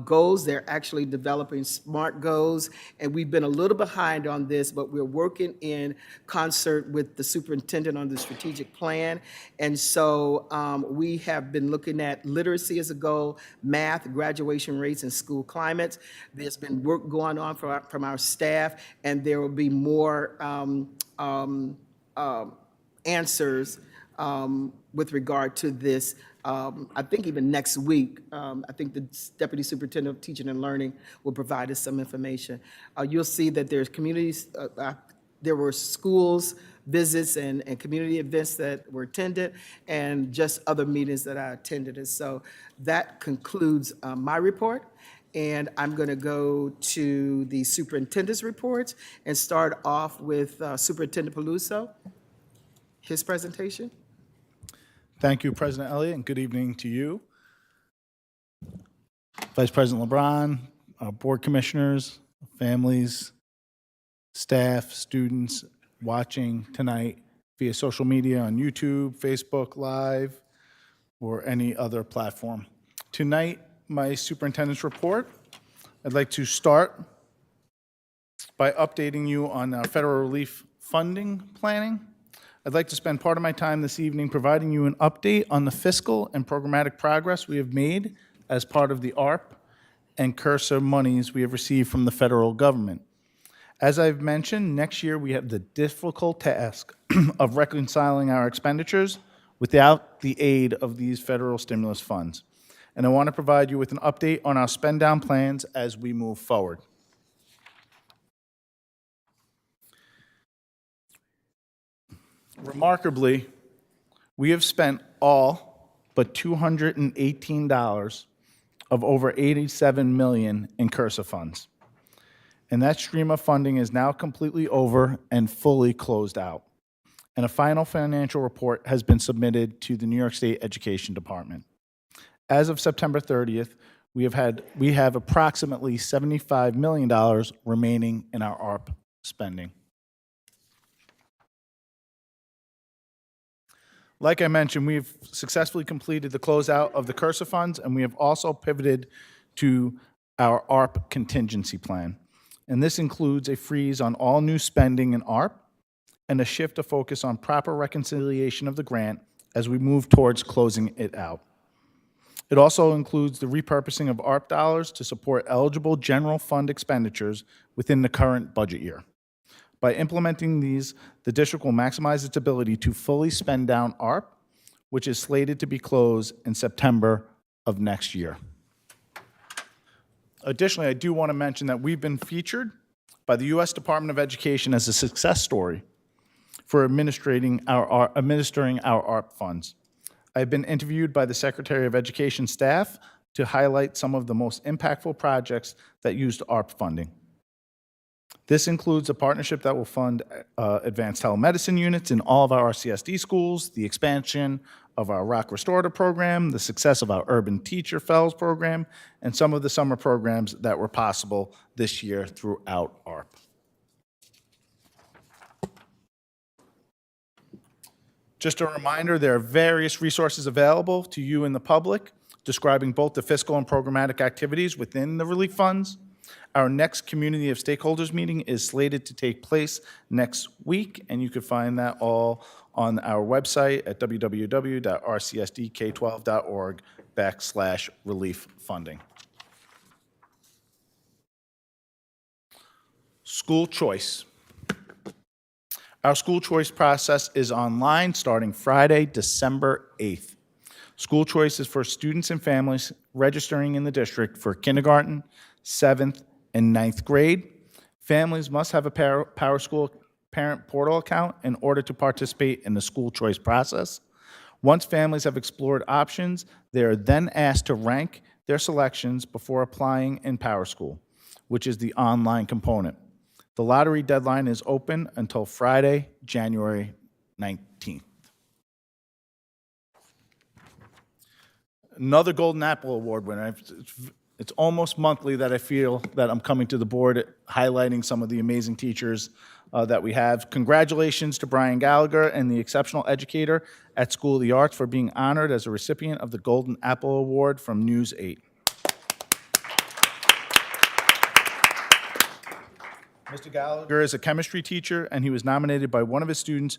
goals. They're actually developing SMART goals, and we've been a little behind on this, but we're working in concert with the superintendent on the strategic plan. And so we have been looking at literacy as a goal, math, graduation rates, and school climates. There's been work going on from our staff, and there will be more answers with regard to this. I think even next week, I think the Deputy Superintendent of Teaching and Learning will provide us some information. You'll see that there's communities, there were schools visits and community events that were attended, and just other meetings that I attended. And so that concludes my report. And I'm going to go to the superintendent's reports and start off with Superintendent Peluso, his presentation. Thank you, President Elliott, and good evening to you. Vice President LeBron, board commissioners, families, staff, students watching tonight via social media on YouTube, Facebook Live, or any other platform. Tonight, my superintendent's report. I'd like to start by updating you on federal relief funding planning. I'd like to spend part of my time this evening providing you an update on the fiscal and programmatic progress we have made as part of the ARP and CURSA monies we have received from the federal government. As I've mentioned, next year we have the difficult task of reconciling our expenditures without the aid of these federal stimulus funds. And I want to provide you with an update on our spend down plans as we move forward. Remarkably, we have spent all but $218 of over $87 million in CURSA funds. And that stream of funding is now completely over and fully closed out. And a final financial report has been submitted to the New York State Education Department. As of September 30th, we have approximately $75 million remaining in our ARP spending. Like I mentioned, we've successfully completed the closeout of the CURSA funds, and we have also pivoted to our ARP contingency plan. And this includes a freeze on all new spending in ARP and a shift to focus on proper reconciliation of the grant as we move towards closing it out. It also includes the repurposing of ARP dollars to support eligible general fund expenditures within the current budget year. By implementing these, the district will maximize its ability to fully spend down ARP, which is slated to be closed in September of next year. Additionally, I do want to mention that we've been featured by the U.S. Department of Education as a success story for administering our ARP funds. I've been interviewed by the Secretary of Education staff to highlight some of the most impactful projects that used ARP funding. This includes a partnership that will fund advanced telemedicine units in all of our RCSD schools, the expansion of our Rock Restorative program, the success of our Urban Teacher Fellows program, and some of the summer programs that were possible this year throughout ARP. Just a reminder, there are various resources available to you and the public describing both the fiscal and programmatic activities within the relief funds. Our next Community of Stakeholders meeting is slated to take place next week, and you can find that all on our website at www.rcsdk12.org/relief funding. School choice. Our school choice process is online starting Friday, December 8th. School choice is for students and families registering in the district for kindergarten, 7th, and 9th grade. Families must have a PowerSchool parent portal account in order to participate in the school choice process. Once families have explored options, they are then asked to rank their selections before applying in PowerSchool, which is the online component. The lottery deadline is open until Friday, January 19th. Another Golden Apple Award winner. It's almost monthly that I feel that I'm coming to the board highlighting some of the amazing teachers that we have. Congratulations to Brian Gallagher and the exceptional educator at School of the Arts for being honored as a recipient of the Golden Apple Award from News 8. Mr. Gallagher is a chemistry teacher, and he was nominated by one of his students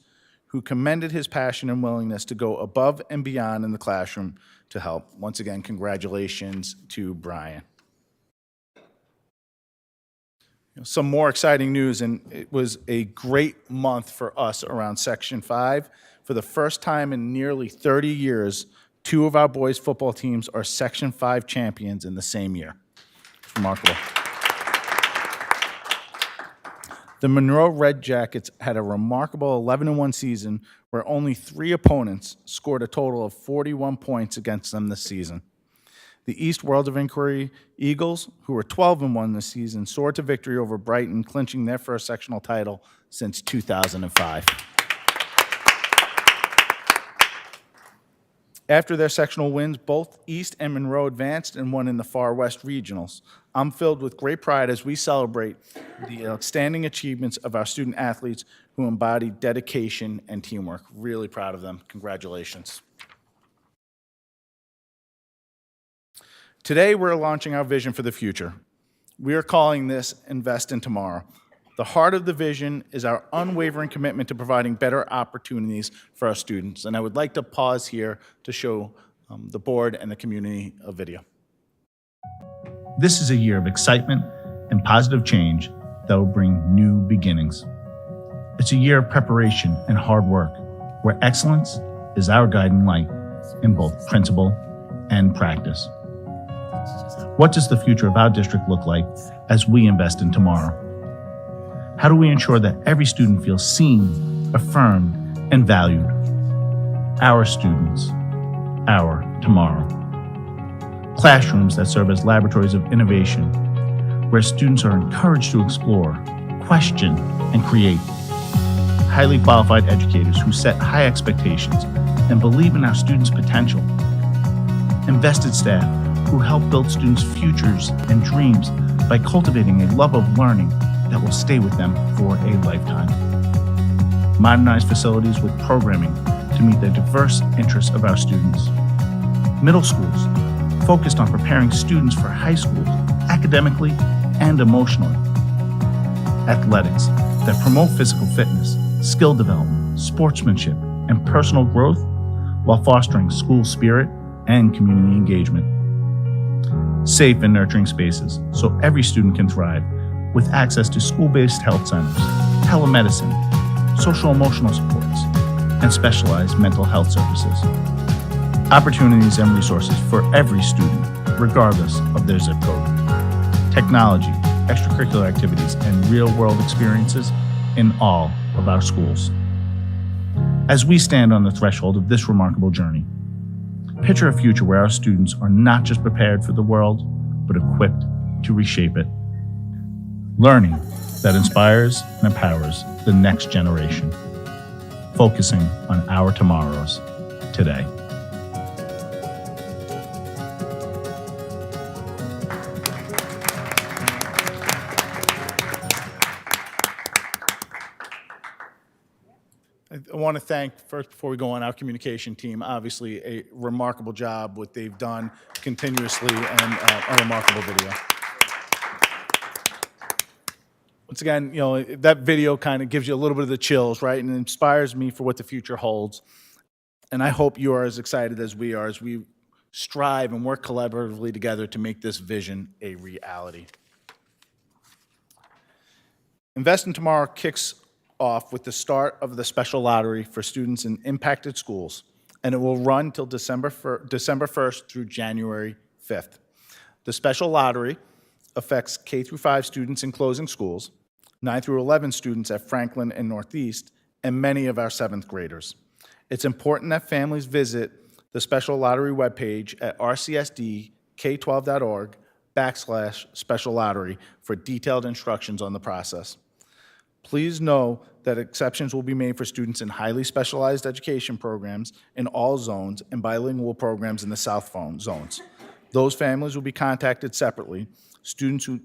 who commended his passion and willingness to go above and beyond in the classroom to help. Once again, congratulations to Brian. Some more exciting news, and it was a great month for us around Section 5. For the first time in nearly 30 years, 2 of our boys' football teams are Section 5 champions in the same year. It's remarkable. The Monroe Red Jackets had a remarkable 11-1 season where only 3 opponents scored a total of 41 points against them this season. The East World of Inquiry Eagles, who were 12-1 this season, soared to victory over Brighton, clinching their first sectional title since 2005. After their sectional wins, both East and Monroe advanced and won in the Far West Regionals. I'm filled with great pride as we celebrate the outstanding achievements of our student athletes who embody dedication and teamwork. Really proud of them. Congratulations. Today, we're launching our vision for the future. We are calling this Invest in Tomorrow. The heart of the vision is our unwavering commitment to providing better opportunities for our students. And I would like to pause here to show the board and the community a video. This is a year of excitement and positive change that will bring new beginnings. It's a year of preparation and hard work, where excellence is our guiding light in both principle and practice. What does the future of our district look like as we invest in tomorrow? How do we ensure that every student feels seen, affirmed, and valued? Our students, our tomorrow. classrooms that serve as laboratories of innovation, where students are encouraged to explore, question, and create. Highly qualified educators who set high expectations and believe in our students' potential. Invested staff who help build students' futures and dreams by cultivating a love of learning that will stay with them for a lifetime. Modernized facilities with programming to meet the diverse interests of our students. Middle schools focused on preparing students for high school academically and emotionally. Athletics that promote physical fitness, skill development, sportsmanship, and personal growth while fostering school spirit and community engagement. Safe and nurturing spaces so every student can thrive with access to school-based health centers, telemedicine, social-emotional supports, and specialized mental health services. Opportunities and resources for every student, regardless of their zip code. Technology, extracurricular activities, and real-world experiences in all of our schools. As we stand on the threshold of this remarkable journey, picture a future where our students are not just prepared for the world, but equipped to reshape it. Learning that inspires and empowers the next generation. Focusing on our tomorrows today. I want to thank, first, before we go on, our communication team. Obviously, a remarkable job, what they've done continuously, and a remarkable video. Once again, you know, that video kind of gives you a little bit of the chills, right? And it inspires me for what the future holds. And I hope you are as excited as we are as we strive and work collaboratively together to make this vision a reality. Invest in Tomorrow kicks off with the start of the special lottery for students in impacted schools, and it will run till December 1st through January 5th. The special lottery affects K through 5 students in closing schools, 9 through 11 students at Franklin and Northeast, and many of our 7th graders. It's important that families visit the special lottery webpage at rcsdk12.org/special lottery for detailed instructions on the process. Please know that exceptions will be made for students in highly specialized education programs in all zones and bilingual programs in the South zones. Those families will be contacted separately. Students who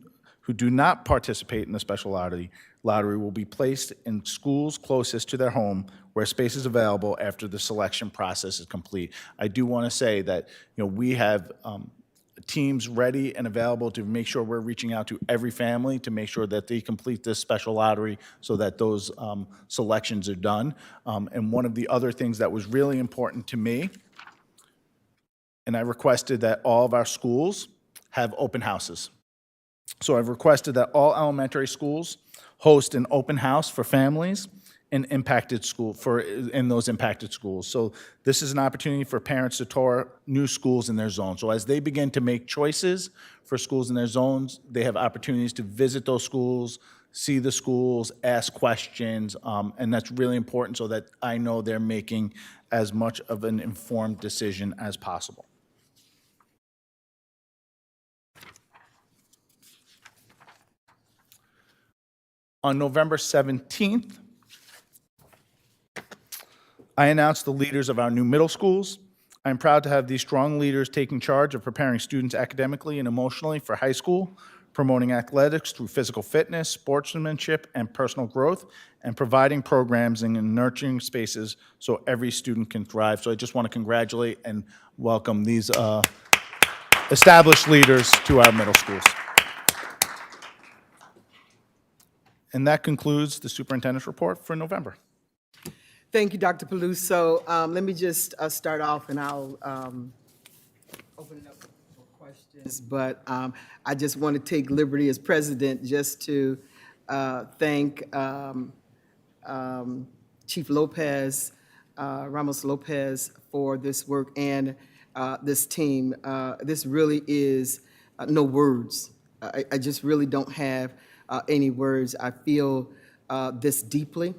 do not participate in the special lottery will be placed in schools closest to their home where space is available after the selection process is complete. I do want to say that, you know, we have teams ready and available to make sure we're reaching out to every family to make sure that they complete this special lottery so that those selections are done. And one of the other things that was really important to me, and I requested that all of our schools have open houses. So I've requested that all elementary schools host an open house for families in those impacted schools. So this is an opportunity for parents to tour new schools in their zone. So as they begin to make choices for schools in their zones, they have opportunities to visit those schools, see the schools, ask questions, and that's really important so that I know they're making as much of an informed decision as possible. On November 17th, I announced the leaders of our new middle schools. I'm proud to have these strong leaders taking charge of preparing students academically and emotionally for high school, promoting athletics through physical fitness, sportsmanship, and personal growth, and providing programs and nurturing spaces so every student can thrive. So I just want to congratulate and welcome these established leaders to our middle schools. And that concludes the superintendent's report for November. Thank you, Dr. Peluso. Let me just start off, and I'll open it up for questions. But I just want to take liberty as president just to thank Chief Lopez, Ramos Lopez, for this work and this team. This really is no words. I just really don't have any words. I feel this deeply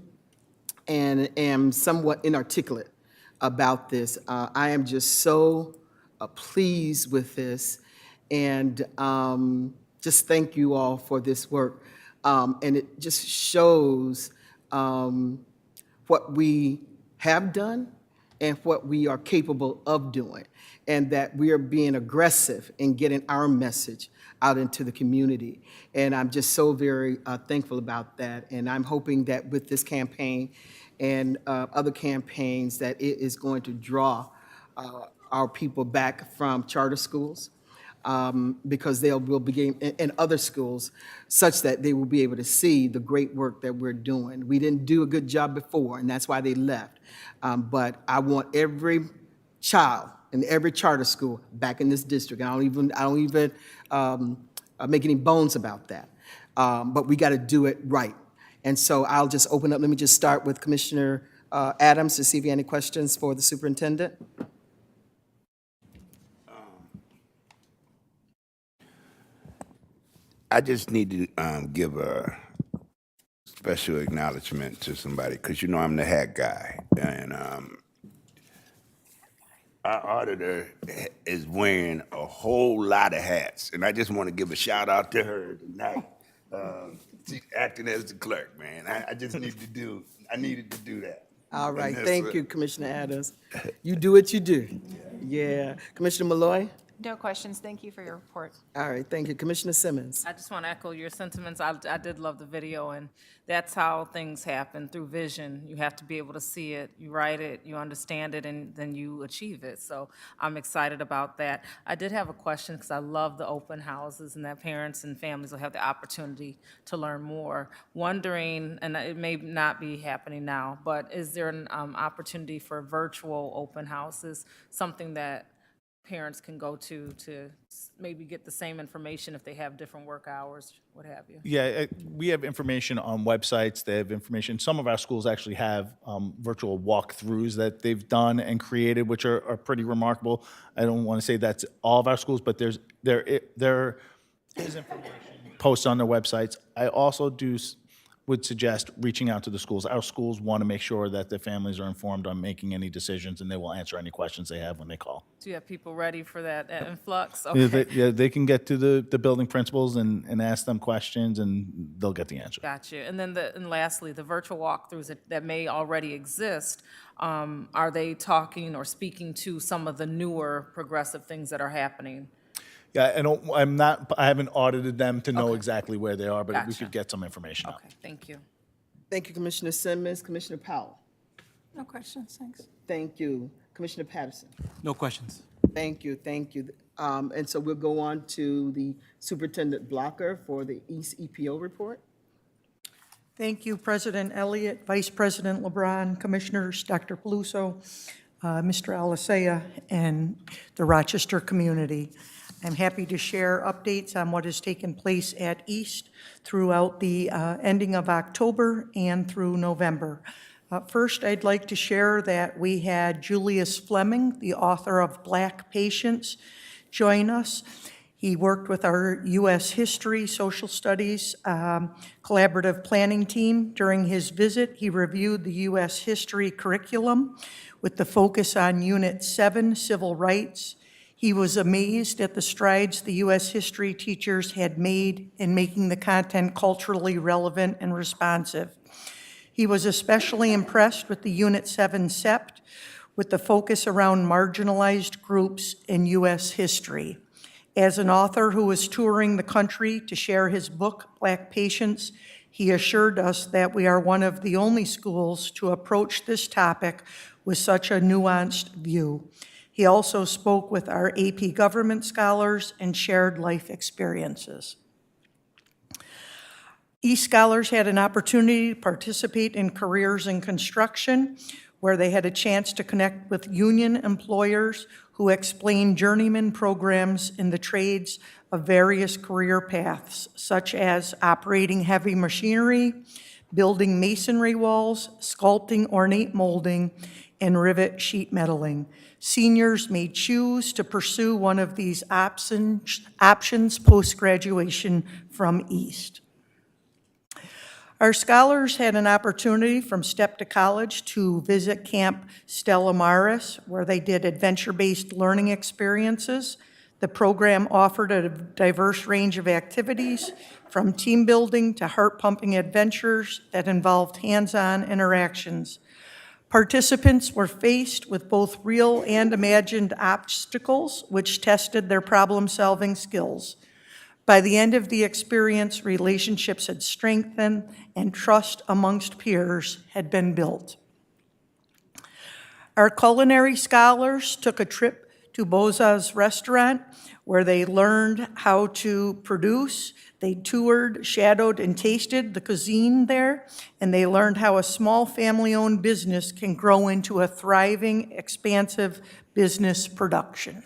and am somewhat inarticulate about this. I am just so pleased with this, and just thank you all for this work. And it just shows what we have done and what we are capable of doing, and that we are being aggressive in getting our message out into the community. And I'm just so very thankful about that. And I'm hoping that with this campaign and other campaigns, that it is going to draw our people back from charter schools, because they will begin in other schools, such that they will be able to see the great work that we're doing. We didn't do a good job before, and that's why they left. But I want every child in every charter school back in this district. I don't even make any bones about that. But we got to do it right. And so I'll just open up. Let me just start with Commissioner Adams to see if you have any questions for the superintendent. I just need to give a special acknowledgement to somebody, because you know I'm the hat guy, and our auditor is wearing a whole lot of hats, and I just want to give a shout out to her tonight. She's acting as the clerk, man. I needed to do that. All right, thank you, Commissioner Adams. You do what you do. Yeah. Commissioner Malloy? No questions. Thank you for your report. All right, thank you. Commissioner Simmons? I just want to echo your sentiments. I did love the video, and that's how things happen, through vision. You have to be able to see it, you write it, you understand it, and then you achieve it. So I'm excited about that. I did have a question, because I love the open houses and that parents and families will have the opportunity to learn more. Wondering, and it may not be happening now, but is there an opportunity for virtual open houses, something that parents can go to maybe get the same information if they have different work hours, what have you? Yeah, we have information on websites. They have information. Some of our schools actually have virtual walkthroughs that they've done and created, which are pretty remarkable. I don't want to say that's all of our schools, but there is information posted on their websites. I also would suggest reaching out to the schools. Our schools want to make sure that their families are informed on making any decisions, and they will answer any questions they have when they call. Do you have people ready for that influx? Yeah, Okay. they can get to the building principals and ask them questions, and they'll get the answer. Gotcha. And then and lastly, the virtual walkthroughs that may already exist, are they talking or speaking to some of the newer progressive things that are happening? Yeah, I haven't audited them to know exactly where they are, but we Gotcha. could get some information out. Okay, thank you. Thank you, Commissioner Simmons. Commissioner Powell? No questions, thanks. Thank you. Commissioner Patterson? No questions. Thank you, thank you. And so we'll go on to the Superintendent Blocker for the East EPO report. Thank you, President Elliott, Vice President LeBron, Commissioners, Dr. Peluso, Mr. Alisea, and the Rochester community. I'm happy to share updates on what has taken place at East throughout the ending of October and through November. First, I'd like to share that we had Julius Fleming, the author of Black Patients, join us. He worked with our U.S. History, Social Studies collaborative planning team. During his visit, he reviewed the U.S. History curriculum with the focus on Unit 7, Civil Rights. He was amazed at the strides the U.S. history teachers had made in making the content culturally relevant and responsive. He was especially impressed with the Unit 7 SEPT, with the focus around marginalized groups in U.S. history. As an author who was touring the country to share his book, Black Patients, he assured us that we are one of the only schools to approach this topic with such a nuanced view. He also spoke with our AP government scholars and shared life experiences. E-scholars had an opportunity to participate in careers in construction, where they had a chance to connect with union employers who explained journeyman programs in the trades of various career paths, such as operating heavy machinery, building masonry walls, sculpting ornate molding, and rivet sheet metaling. Seniors may choose to pursue one of these options post-graduation from East. Our scholars had an opportunity from Step to College to visit Camp Stella Maris, where they did adventure-based learning experiences. The program offered a diverse range of activities, from team building to heart-pumping adventures that involved hands-on interactions. Participants were faced with both real and imagined obstacles, which tested their problem-solving skills. By the end of the experience, relationships had strengthened and trust amongst peers had been built. Our culinary scholars took a trip to Boza's restaurant, where they learned how to produce. They toured, shadowed, and tasted the cuisine there, and they learned how a small family-owned business can grow into a thriving, expansive business production.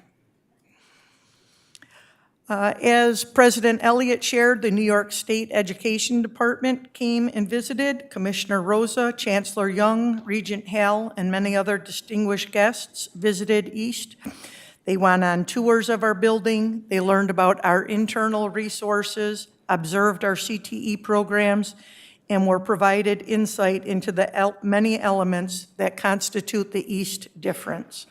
As President Elliott shared, the New York State Education Department came and visited. Commissioner Rosa, Chancellor Young, Regent Hall, and many other distinguished guests visited East. They went on tours of our building. They learned about our internal resources, observed our CTE programs, and were provided insight into the many elements that constitute the East difference.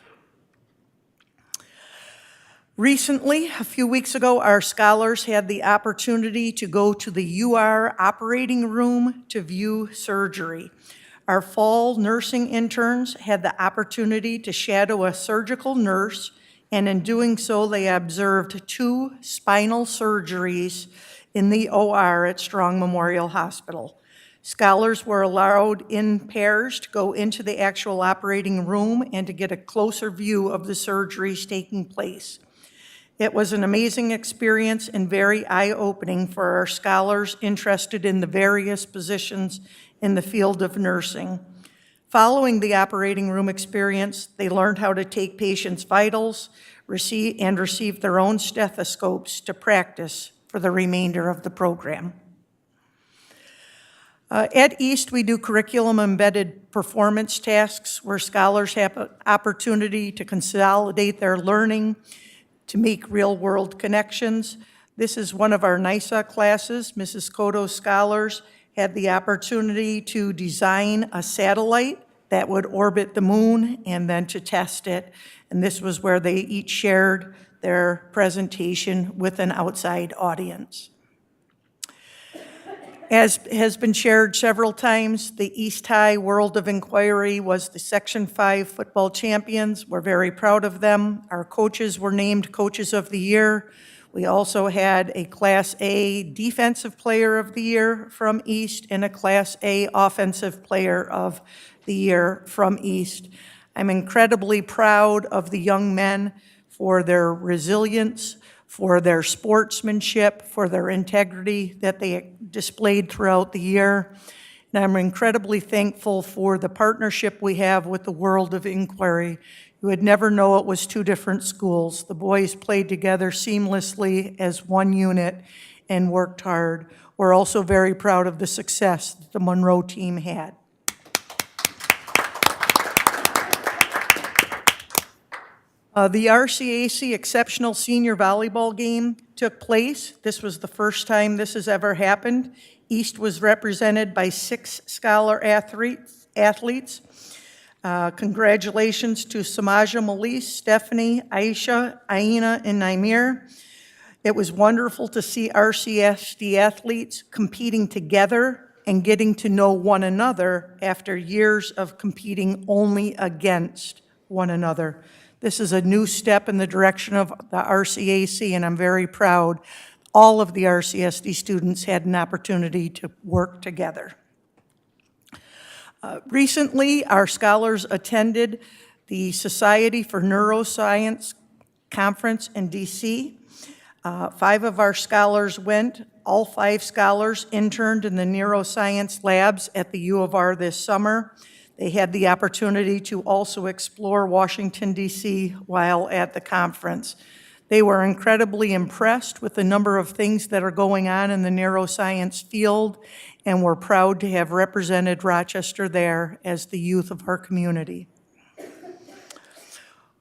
Recently, a few weeks ago, our scholars had the opportunity to go to the UR operating room to view surgery. Our fall nursing interns had the opportunity to shadow a surgical nurse, and in doing so, they observed 2 spinal surgeries in the OR at Strong Memorial Hospital. Scholars were allowed in pairs to go into the actual operating room and to get a closer view of the surgeries taking place. It was an amazing experience and very eye-opening for our scholars interested in the various positions in the field of nursing. Following the operating room experience, they learned how to take patients' vitals, receive their own stethoscopes to practice for the remainder of the program. At East, we do curriculum-embedded performance tasks where scholars have an opportunity to consolidate their learning, to make real-world connections. This is one of our NISA classes. Mrs. Cotto's scholars had the opportunity to design a satellite that would orbit the moon and then to test it. And this was where they each shared their presentation with an outside audience. As has been shared several times, the East High World of Inquiry was the Section 5 football champions. We're very proud of them. Our coaches were named Coaches of the Year. We also had a Class A Defensive Player of the Year from East and a Class A Offensive Player of the Year from East. I'm incredibly proud of the young men for their resilience, for their sportsmanship, for their integrity that they displayed throughout the year. And I'm incredibly thankful for the partnership we have with the World of Inquiry. You would never know it was 2 different schools. The boys played together seamlessly as one unit and worked hard. We're also very proud of the success that the Monroe team had. The RCAC Exceptional Senior Volleyball Game took place. This was the first time this has ever happened. East was represented by 6 scholar athletes. Congratulations to Samaja, Melise, Stephanie, Aisha, Aina, and Naimir. It was wonderful to see RCSD athletes competing together and getting to know one another after years of competing only against one another. This is a new step in the direction of the RCAC, and I'm very proud. All of the RCSD students had an opportunity to work together. Recently, our scholars attended the Society for Neuroscience Conference in DC. 5 of our scholars went. All 5 scholars interned in the neuroscience labs at the U of R this summer. They had the opportunity to also explore Washington, D.C. while at the conference. They were incredibly impressed with the number of things that are going on in the neuroscience field, and were proud to have represented Rochester there as the youth of our community.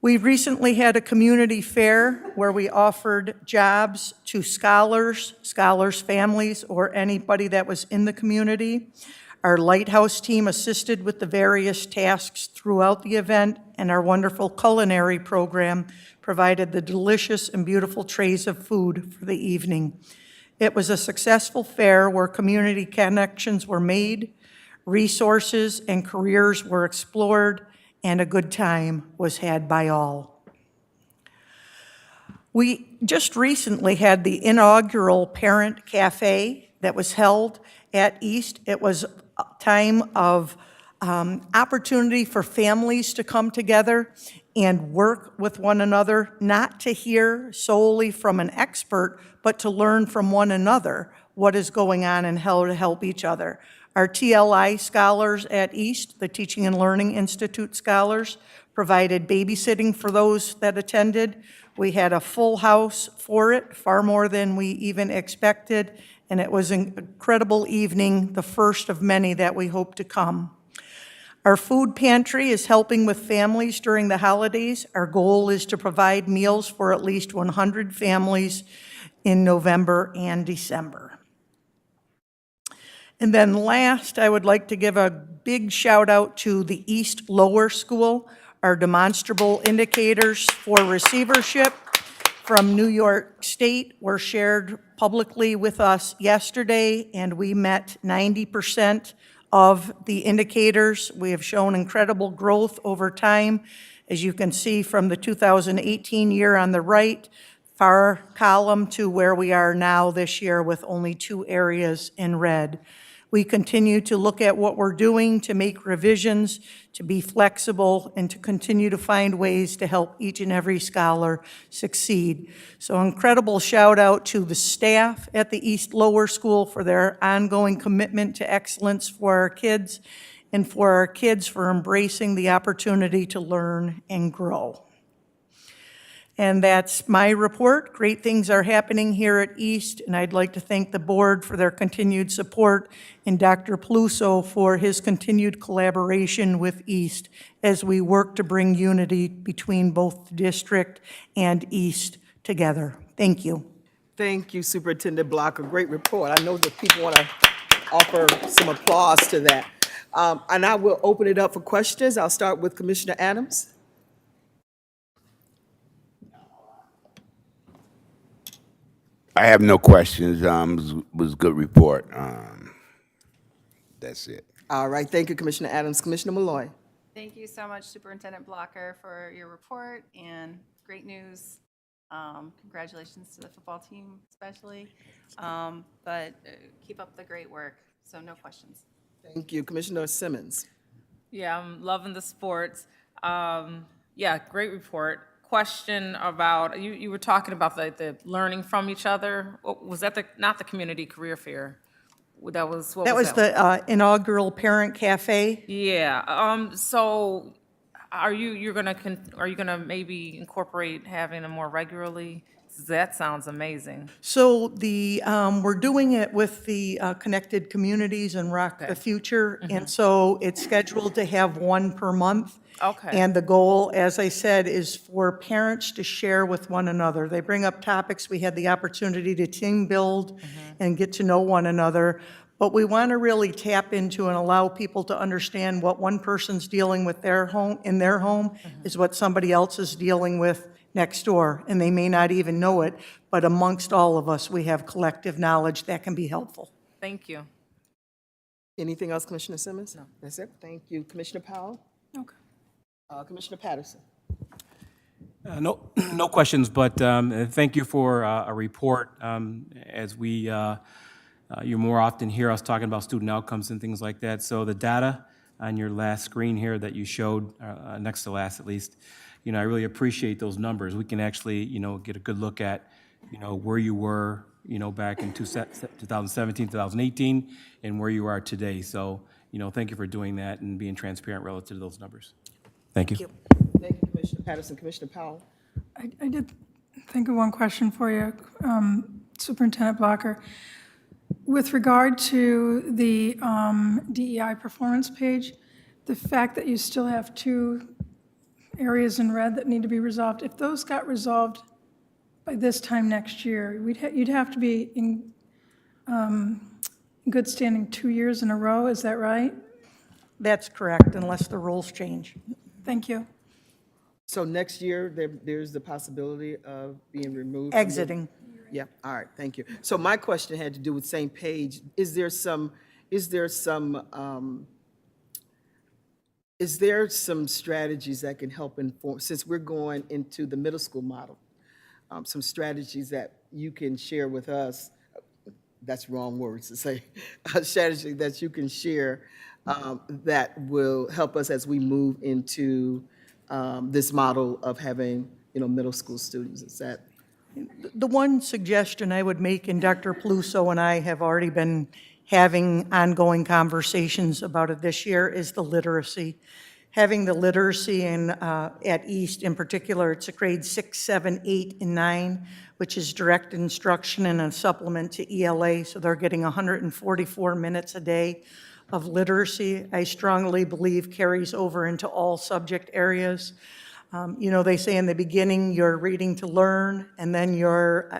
We recently had a community fair where we offered jobs to scholars' families, or anybody that was in the community. Our Lighthouse team assisted with the various tasks throughout the event, and our wonderful culinary program provided the delicious and beautiful trays of food for the evening. It was a successful fair where community connections were made, resources and careers were explored, and a good time was had by all. We just recently had the inaugural Parent Cafe that was held at East. It was a time of opportunity for families to come together and work with one another, not to hear solely from an expert, but to learn from one another what is going on and how to help each other. Our TLI scholars at East, the Teaching and Learning Institute scholars, provided babysitting for those that attended. We had a full house for it, far more than we even expected, and it was an incredible evening, the first of many that we hope to come. Our food pantry is helping with families during the holidays. Our goal is to provide meals for at least 100 families in November and December. And then last, I would like to give a big shout out to the East Lower School. Our demonstrable indicators for receivership from New York State were shared publicly with us yesterday, and we met 90% of the indicators. We have shown incredible growth over time. As you can see from the 2018 year on the right, far column to where we are now this year with only 2 areas in red. We continue to look at what we're doing to make revisions, to be flexible, and to continue to find ways to help each and every scholar succeed. So incredible shout out to the staff at the East Lower School for their ongoing commitment to excellence for our kids, and for our kids for embracing the opportunity to learn and grow. And that's my report. Great things are happening here at East, and I'd like to thank the board for their continued support and Dr. Peluso for his continued collaboration with East as we work to bring unity between both the district and East together. Thank you. Thank you, Superintendent Blocker. Great report. I know that people want to offer some applause to that. And I will open it up for questions. I'll start with Commissioner Adams. I have no questions. Was a good report. That's it. All right, thank you, Commissioner Adams. Commissioner Malloy. Thank you so much, Superintendent Blocker, for your report and great news. Congratulations to the football team especially, but keep up the great work. So no questions. Thank you, Commissioner Simmons. Yeah, I'm loving the sports. Yeah, great report. Question about, you were talking about the learning from each other. Was that not the community career fair? That was, what That was the inaugural Parent Cafe. Yeah, so are you gonna maybe incorporate having them more regularly? That sounds amazing. So we're doing it with the Connected Communities and Rock the Future, and so it's scheduled to have one per month. Okay. And the goal, as I said, is for parents to share with one another. They bring up topics. We had the opportunity to team build and get to know one another. But we want to really tap into and allow people to understand what one person's dealing with in their home is what somebody else is dealing with next door. And they may not even know it, but amongst all of us, we have collective knowledge that can be helpful. Thank you. Anything else, Commissioner Simmons? No. That's it. Thank you. Commissioner Powell? Okay. Commissioner Patterson? No questions, but thank you for a report. As you more often hear us talking about student outcomes and things like that. So the data on your last screen here that you showed, next to last at least, I really appreciate those numbers. We can actually, get a good look at, where you were, back in 2017, 2018, and where you are today. So, thank you for doing that and being transparent relative to those numbers. Thank you. Thank you, Commissioner Patterson. Commissioner Powell? I did think of one question for you, Superintendent Blocker. With regard to the DEI performance page, the fact that you still have 2 areas in red that need to be resolved, if those got resolved by this time next year, you'd have to be in good standing 2 years in a row, is that right? That's correct, unless the rules change. Thank you. So next year, there's the possibility of being removed? from the- Exiting. Yeah, all right, thank you. So my question had to do with same page. Is there some strategies that can help inform, since we're going into the middle school model, some strategies that you can share with us, that's wrong words to say, a strategy that you can share that will help us as we move into this model of having, middle school students? Is that? The one suggestion I would make, and Dr. Peluso and I have already been having ongoing conversations about it this year, is the literacy. Having the literacy at East in particular, it's a grade 6, 7, 8, and 9, which is direct instruction and a supplement to ELA, so they're getting 144 minutes a day of literacy. I strongly believe carries over into all subject areas. They say in the beginning you're reading to learn, and then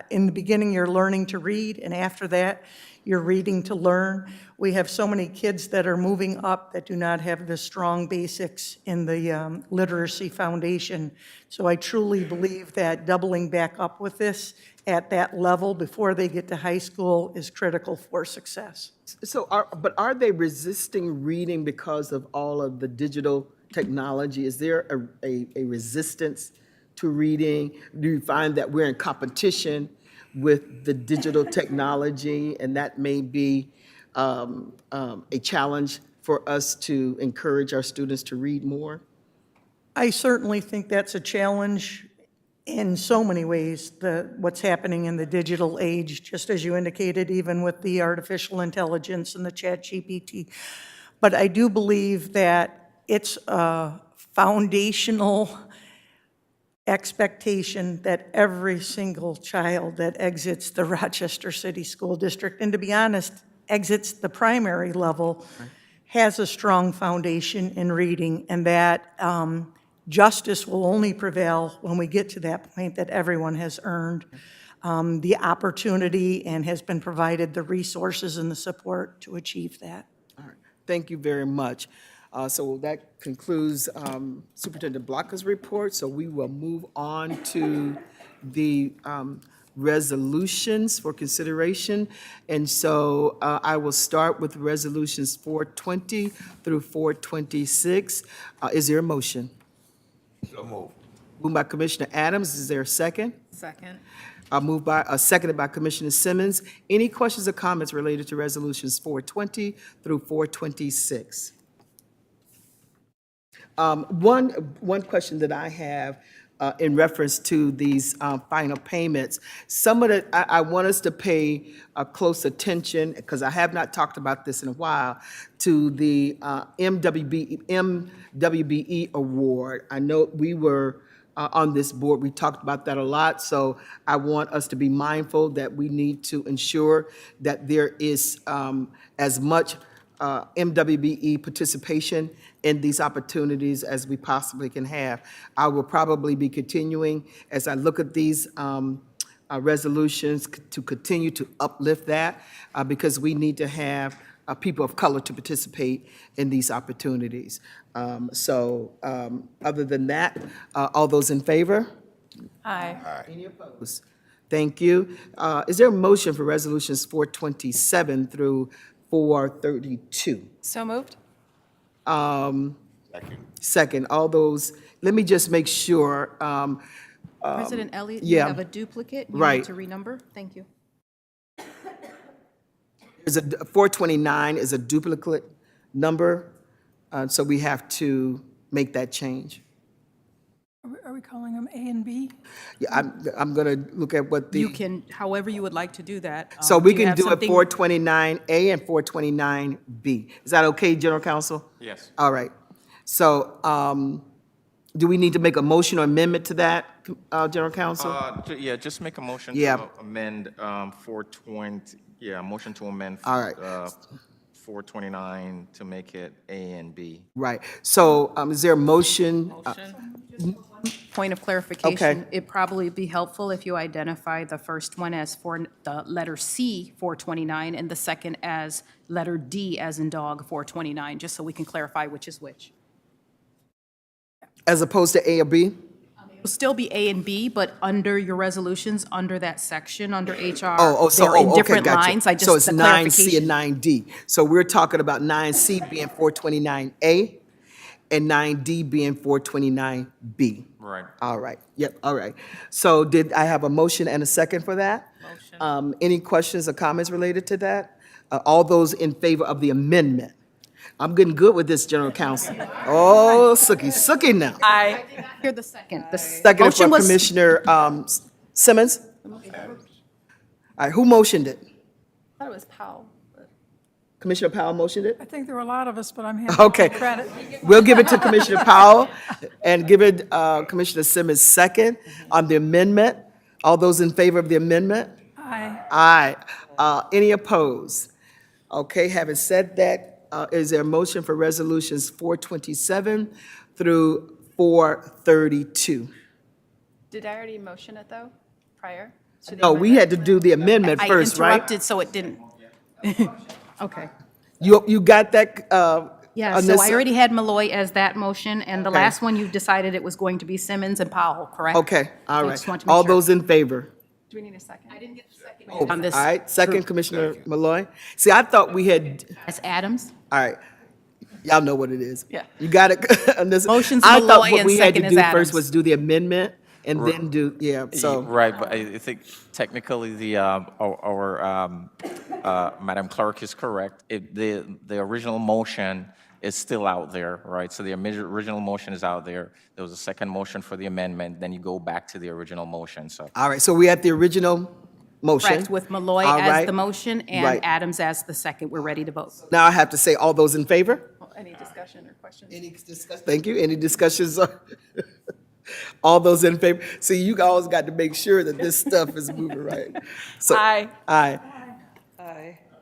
in the beginning you're learning to read, and after that you're reading to learn. We have so many kids that are moving up that do not have the strong basics in the literacy foundation. So I truly believe that doubling back up with this at that level before they get to high school is critical for success. So, are they resisting reading because of all of the digital technology? Is there a resistance to reading? Do you find that we're in competition with the digital technology, and that may be a challenge for us to encourage our students to read more? I certainly think that's a challenge in so many ways, what's happening in the digital age, just as you indicated, even with the artificial intelligence and the ChatGPT. But I do believe that it's a foundational expectation that every single child that exits the Rochester City School District, and to be honest, exits the primary level, has a strong foundation in reading, and that justice will only prevail when we get to that point that everyone has earned the opportunity and has been provided the resources and the support to achieve that. All right, thank you very much. So that concludes Superintendent Blocker's report. So we will move on to the resolutions for consideration. And so I will start with resolutions 420 through 426. Is there a motion? So moved. Moved by Commissioner Adams. Is there a second? Second. Seconded by Commissioner Simmons. Any questions or comments related to resolutions 420 through 426? One question that I have in reference to these final payments, I want us to pay close attention, because I have not talked about this in a while, to the MWBE award. I know we were on this board, we talked about that a lot, so I want us to be mindful that we need to ensure that there is as much MWBE participation in these opportunities as we possibly can have. I will probably be continuing, as I look at these resolutions, to continue to uplift that, because we need to have people of color to participate in these opportunities. Other than that, all those in favor? Aye. Any opposed? Thank you. Is there a motion for resolutions 427 through 432? So moved. Second, all those, let me just make sure. President Elliott, you yeah. have a duplicate. You Right. need to renumber. Thank you. There's 429 is a duplicate number, so we have to make that change. Are we calling them A and B? Yeah, I'm going to look at what the. You can, however you would like to do that. So we you can have do it something- 429A and 429B. Is that okay, General Counsel? Yes. All right. So do we need to make a motion or amendment to that, General Counsel? Yeah, just make a motion Yeah. to amend 420, motion to amend All right. 429 to make it A and B. Right. So is there a motion? Point of clarification. It'd probably be helpful if you identify the first one as for the letter C, 429, and the second as letter D as in dog, 429, just so we can clarify which is which. As opposed to A or B? It'll still be A and B, but under your resolutions, under that section, under HR, So they're in okay, different gotcha. lines. I just, So it's the 9C and clarification. 9D. So we're talking about 9C being 429A and 9D being 429B. Right. All right, yep, all right. So did I have a motion and a second for that? Motion. Any questions or comments related to that? All those in favor of the amendment? I'm getting good with this, General Counsel. Oh, Sookie now. I hear the second. The Second motion for was Commissioner Simmons. All right, who motioned it? I thought it was Powell. Commissioner Powell motioned it? I think there were a lot of us, but I'm happy to Okay. take credit. We'll give it to Commissioner Powell and give it Commissioner Simmons second on the amendment. All those in favor of the amendment? Aye. Aye. Any opposed? Okay, having said that, is there a motion for resolutions 427 through 432? Did I already motion it, though, prior? to the No, we had to do the amendment I first, right? interrupted, so it didn't. Okay. You got that? Yeah, on so this- I already had Malloy as that motion, and the Okay. last one you decided it was going to be Simmons and Powell, correct? Okay, all I right. just wanted to make All sure. those in favor? Do we need a second? I didn't get the second. On this All right, second, group. Commissioner Malloy. See, I thought we had, As Adams? all right, y'all know what it is. Yeah. You got it on this? Motion's I thought Malloy what and we had to second is do Adams. first was do the amendment and then do, yeah, so. Right, but I think technically our Madam Clerk is correct. The original motion is still out there, right? So the original motion is out there. There was a second motion for the amendment, then you go back to the original motion, so. All right, so we at the original motion. Correct, with Malloy All as right. the motion and Right. Adams as the second. We're ready to vote. Now I have to say, all those in favor? Any discussion or questions? Any discussion? Thank you. Any discussions? All those in favor? See, you always got to make sure that this stuff is moving right. So, Aye. Aye.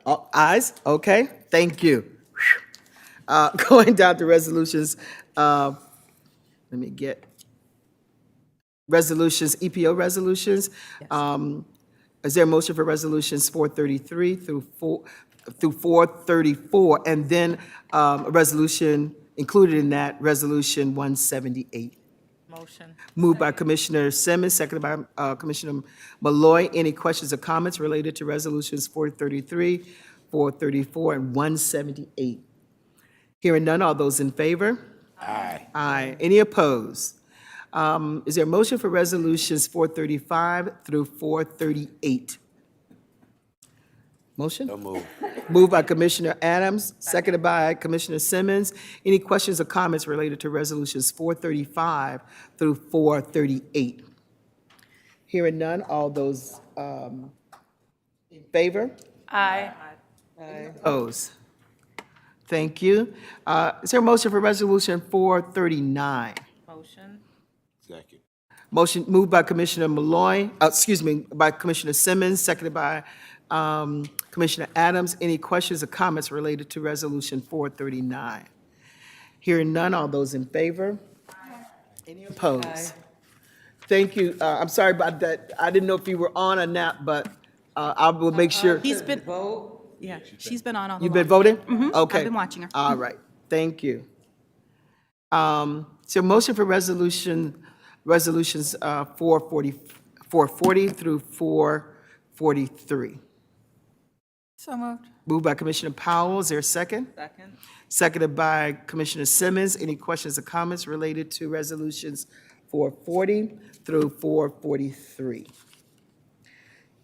All ayes? Okay, thank you. Going down to resolutions, let me get, resolutions, EPO resolutions. Is there a motion for resolutions 433 through 434? And then a resolution included in that, resolution 178. Motion. Moved by Commissioner Simmons, seconded by Commissioner Malloy. Any questions or comments related to resolutions 433, 434, and 178? Hearing none, all those in favor? Aye. Aye. Any opposed? Is there a motion for resolutions 435 through 438? Motion? So move. Moved by Commissioner Adams, seconded by Commissioner Simmons. Any questions or comments related to resolutions 435 through 438? Hearing none, all those in favor? Aye. Opposed? Thank you. Is there a motion for resolution 439? Motion. Second. Motion moved by Commissioner Malloy, by Commissioner Simmons, seconded by Commissioner Adams. Any questions or comments related to resolution 439? Hearing none, all those in favor? Any opposed? Thank you. I'm sorry about that. I didn't know if you were on or not, but I will make sure. He's been, yeah, she's been on all the You've been while. voting? Mhm, Okay. I've been watching her. All right, thank you. So motion for resolutions 440 through 443. So moved. Moved by Commissioner Powell, is there a second? Second. Seconded by Commissioner Simmons. Any questions or comments related to resolutions 440 through 443?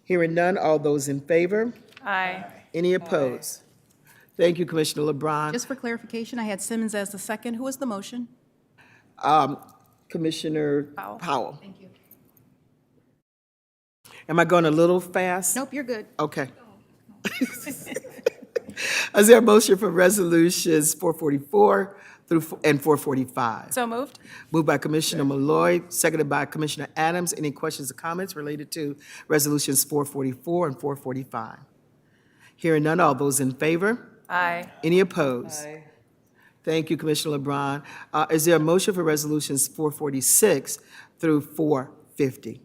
Hearing none, all those in favor? Aye. Any opposed? Thank you, Commissioner LeBron. Just for clarification, I had Simmons as the second. Who was the motion? Commissioner Powell. Powell. Thank you. Am I going a little fast? Nope, you're good. Okay. Is there a motion for resolutions 444 through and 445? So moved. Moved by Commissioner Malloy, seconded by Commissioner Adams. Any questions or comments related to resolutions 444 and 445? Hearing none, all those in favor? Aye. Any opposed? Thank you, Commissioner LeBron. Is there a motion for resolutions 446 through 450?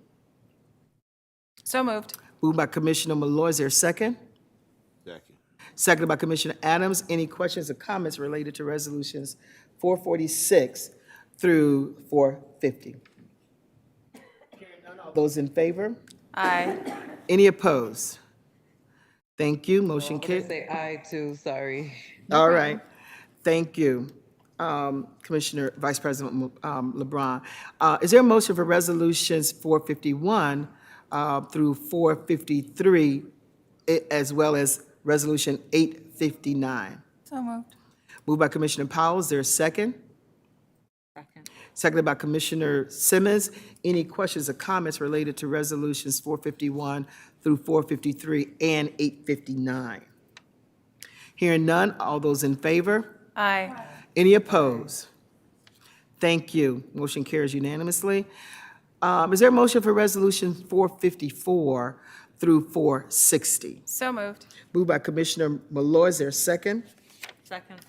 So moved. Moved by Commissioner Malloy. Is there a second? Second. Seconded by Commissioner Adams. Any questions or comments related to resolutions 446 through 450? Hearing none, all those in favor? Aye. Any opposed? Thank you. Motion carries. Say aye too, sorry. All right. Thank you, Commissioner Vice President LeBron. Is there a motion for resolutions 451 through 453, as well as resolution 859? So moved. Moved by Commissioner Powell. Is there a second? Second. Seconded by Commissioner Simmons. Any questions or comments related to resolutions 451 through 453 and 859? Hearing none, all those in favor? Aye. Any opposed? Thank you. Motion carries unanimously. Is there a motion for resolution 454 through 460? So moved. Moved by Commissioner Malloy. Is there a second? Second.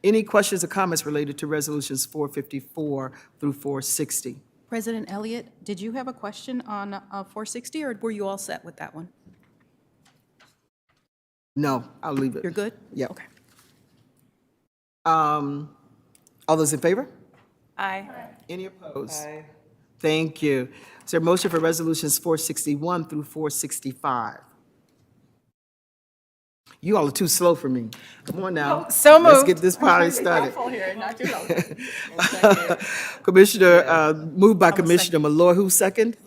Any questions or comments related to resolutions 454 through 460? President Elliott, did you have a question on 460, or were you all set with that one? No, I'll leave it. You're good? Yeah. Okay. All those in favor? Aye. Any opposed? Aye. Thank you. Is there a motion for resolutions 461 through 465? You all are too slow for me. Come on now. So Let's moved. get this party started. Here, not too long. Commissioner, moved by Commissioner Malloy. Who second?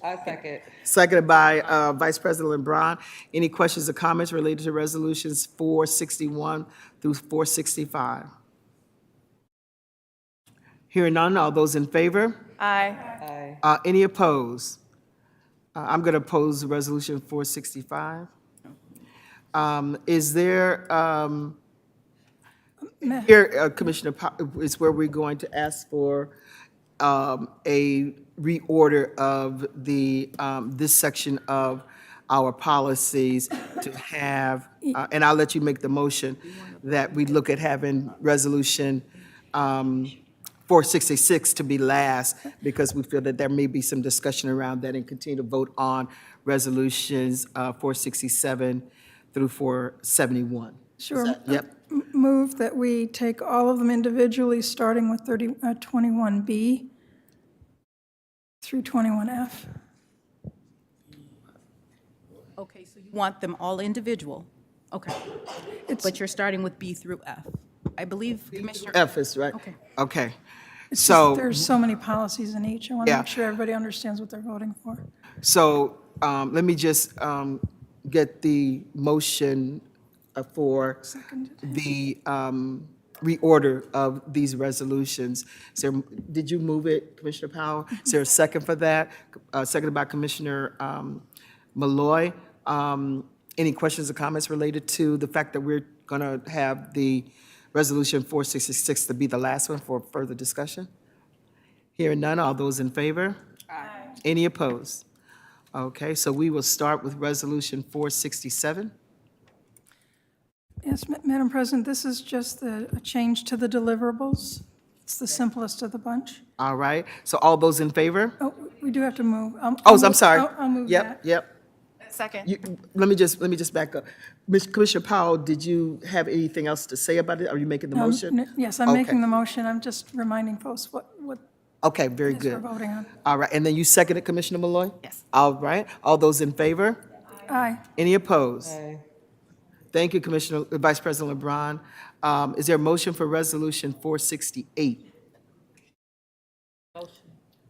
I second. Seconded by Vice President LeBron. Any questions or comments related to resolutions 461 through 465? Hearing none, all those in favor? Aye. Aye. Any opposed? I'm going to oppose resolution 465. Is there, here, Commissioner, is where we're going to ask for a reorder of the, this section of our policies to have, and I'll let you make the motion, that we look at having resolution 466 to be last, because we feel that there may be some discussion around that, and continue to vote on resolutions 467 through 471. Sure. Yep. Move that we take all of them individually, starting with 21B through 21F. Okay, so you want them all individual? Okay. But you're starting with B through F. I believe Commissioner. F is right. Okay. Okay. It's just So, there's so many policies in each. I want to Yeah. make sure everybody understands what they're voting for. so let me just get the motion for the reorder of these resolutions. Is there, did you move it, Commissioner Powell? Is there a second for that? Seconded by Commissioner Malloy. Any questions or comments related to the fact that we're going to have the resolution 466 to be the last one for further discussion? Hearing none, all those in favor? Aye. Any opposed? Okay, so we will start with resolution 467. Yes, Madam President, this is just a change to the deliverables. It's the simplest of the bunch. All right, so all those in favor? Oh, we do have to move. I'll Oh, move- I'm sorry. I'll move that. Yep. Second. Let me just back up. Commissioner Powell, did you have anything else to say about it? Are you making the motion? Yes, I'm Okay. making the motion. I'm just reminding folks what Okay, very it is we're good. voting on. All right, and then you seconded, Commissioner Malloy? Yes. All right, all those in favor? Aye. Any opposed? Aye. Thank you, Commissioner, Vice President LeBron. Is there a motion for resolution 468? Motion.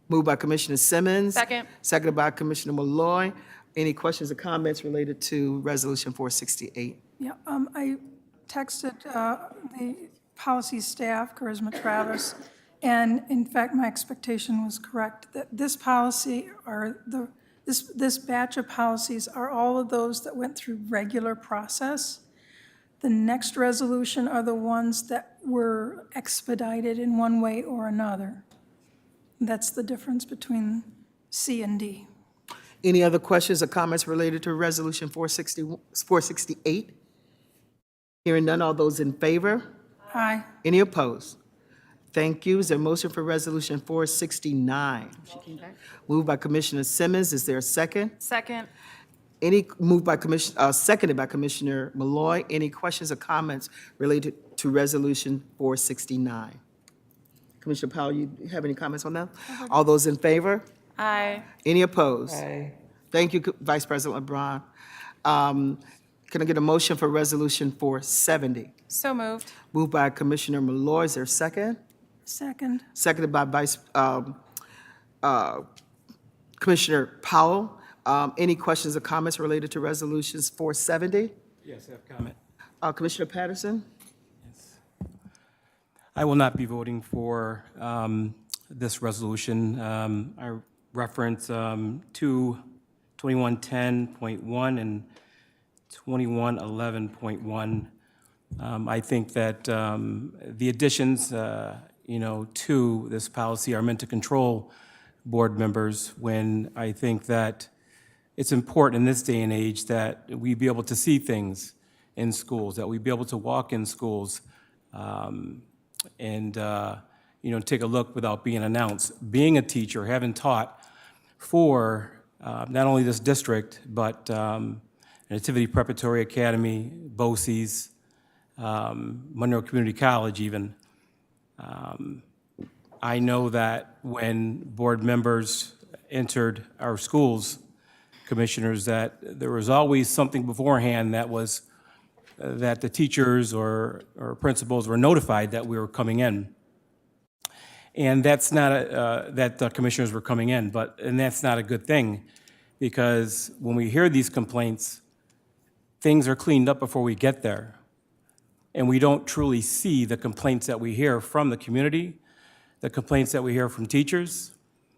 Moved by Commissioner Simmons. Second. Seconded by Commissioner Malloy. Any questions or comments related to resolution 468? Yeah, I texted the policy staff, Charisma Travis, and in fact, my expectation was correct, that this policy, or this batch of policies are all of those that went through regular process. The next resolution are the ones that were expedited in one way or another. That's the difference between C and D. Any other questions or comments related to resolution 468? Hearing none, all those in favor? Aye. Any opposed? Thank you. Is there a motion for Resolution 469? Moved by Commissioner Simmons. Is there a second? Second. Seconded by Commissioner Malloy. Any questions or comments related to Resolution 469? Commissioner Powell, you have any comments on that? All those in favor? Aye. Any opposed? Thank you, Vice President LeBron. Can I get a motion for Resolution 470? So moved. Moved by Commissioner Malloy. Is there a second? Second. Seconded by Commissioner Powell. Any questions or comments related to Resolutions 470? Yes, I have a comment. Commissioner Patterson? I will not be voting for this resolution. I reference 2110.1 and 2111.1. I think that the additions, to this policy are meant to control board members, when I think that it's important in this day and age that we be able to see things in schools, that we be able to walk in schools and take a look without being announced. Being a teacher, having taught for not only this district, but Nativity Preparatory Academy, BOCES, Monroe Community College even, I know that when board members entered our schools, commissioners, that there was always something beforehand that was that the teachers or principals were notified that we were coming in. And that's not that the commissioners were coming in, and that's not a good thing, because when we hear these complaints, things are cleaned up before we get there. And we don't truly see the complaints that we hear from the community, the complaints that we hear from teachers,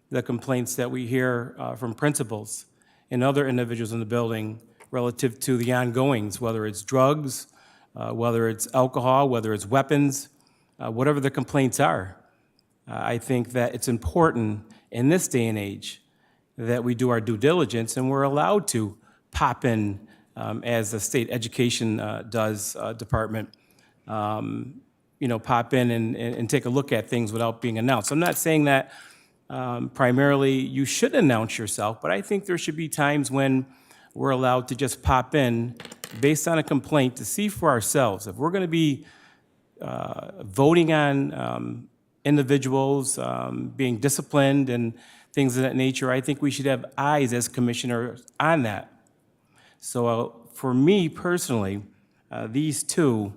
the complaints that we hear from principals and other individuals in the building relative to the ongoings, whether it's drugs, whether it's alcohol, whether it's weapons, whatever the complaints are. I think that it's important in this day and age that we do our due diligence, and we're allowed to pop in, as the state education department, pop in and take a look at things without being announced. I'm not saying that primarily you should announce yourself, but I think there should be times when we're allowed to just pop in based on a complaint to see for ourselves. If we're going to be voting on individuals being disciplined and things of that nature, I think we should have eyes as commissioners on that. So for me personally, these two,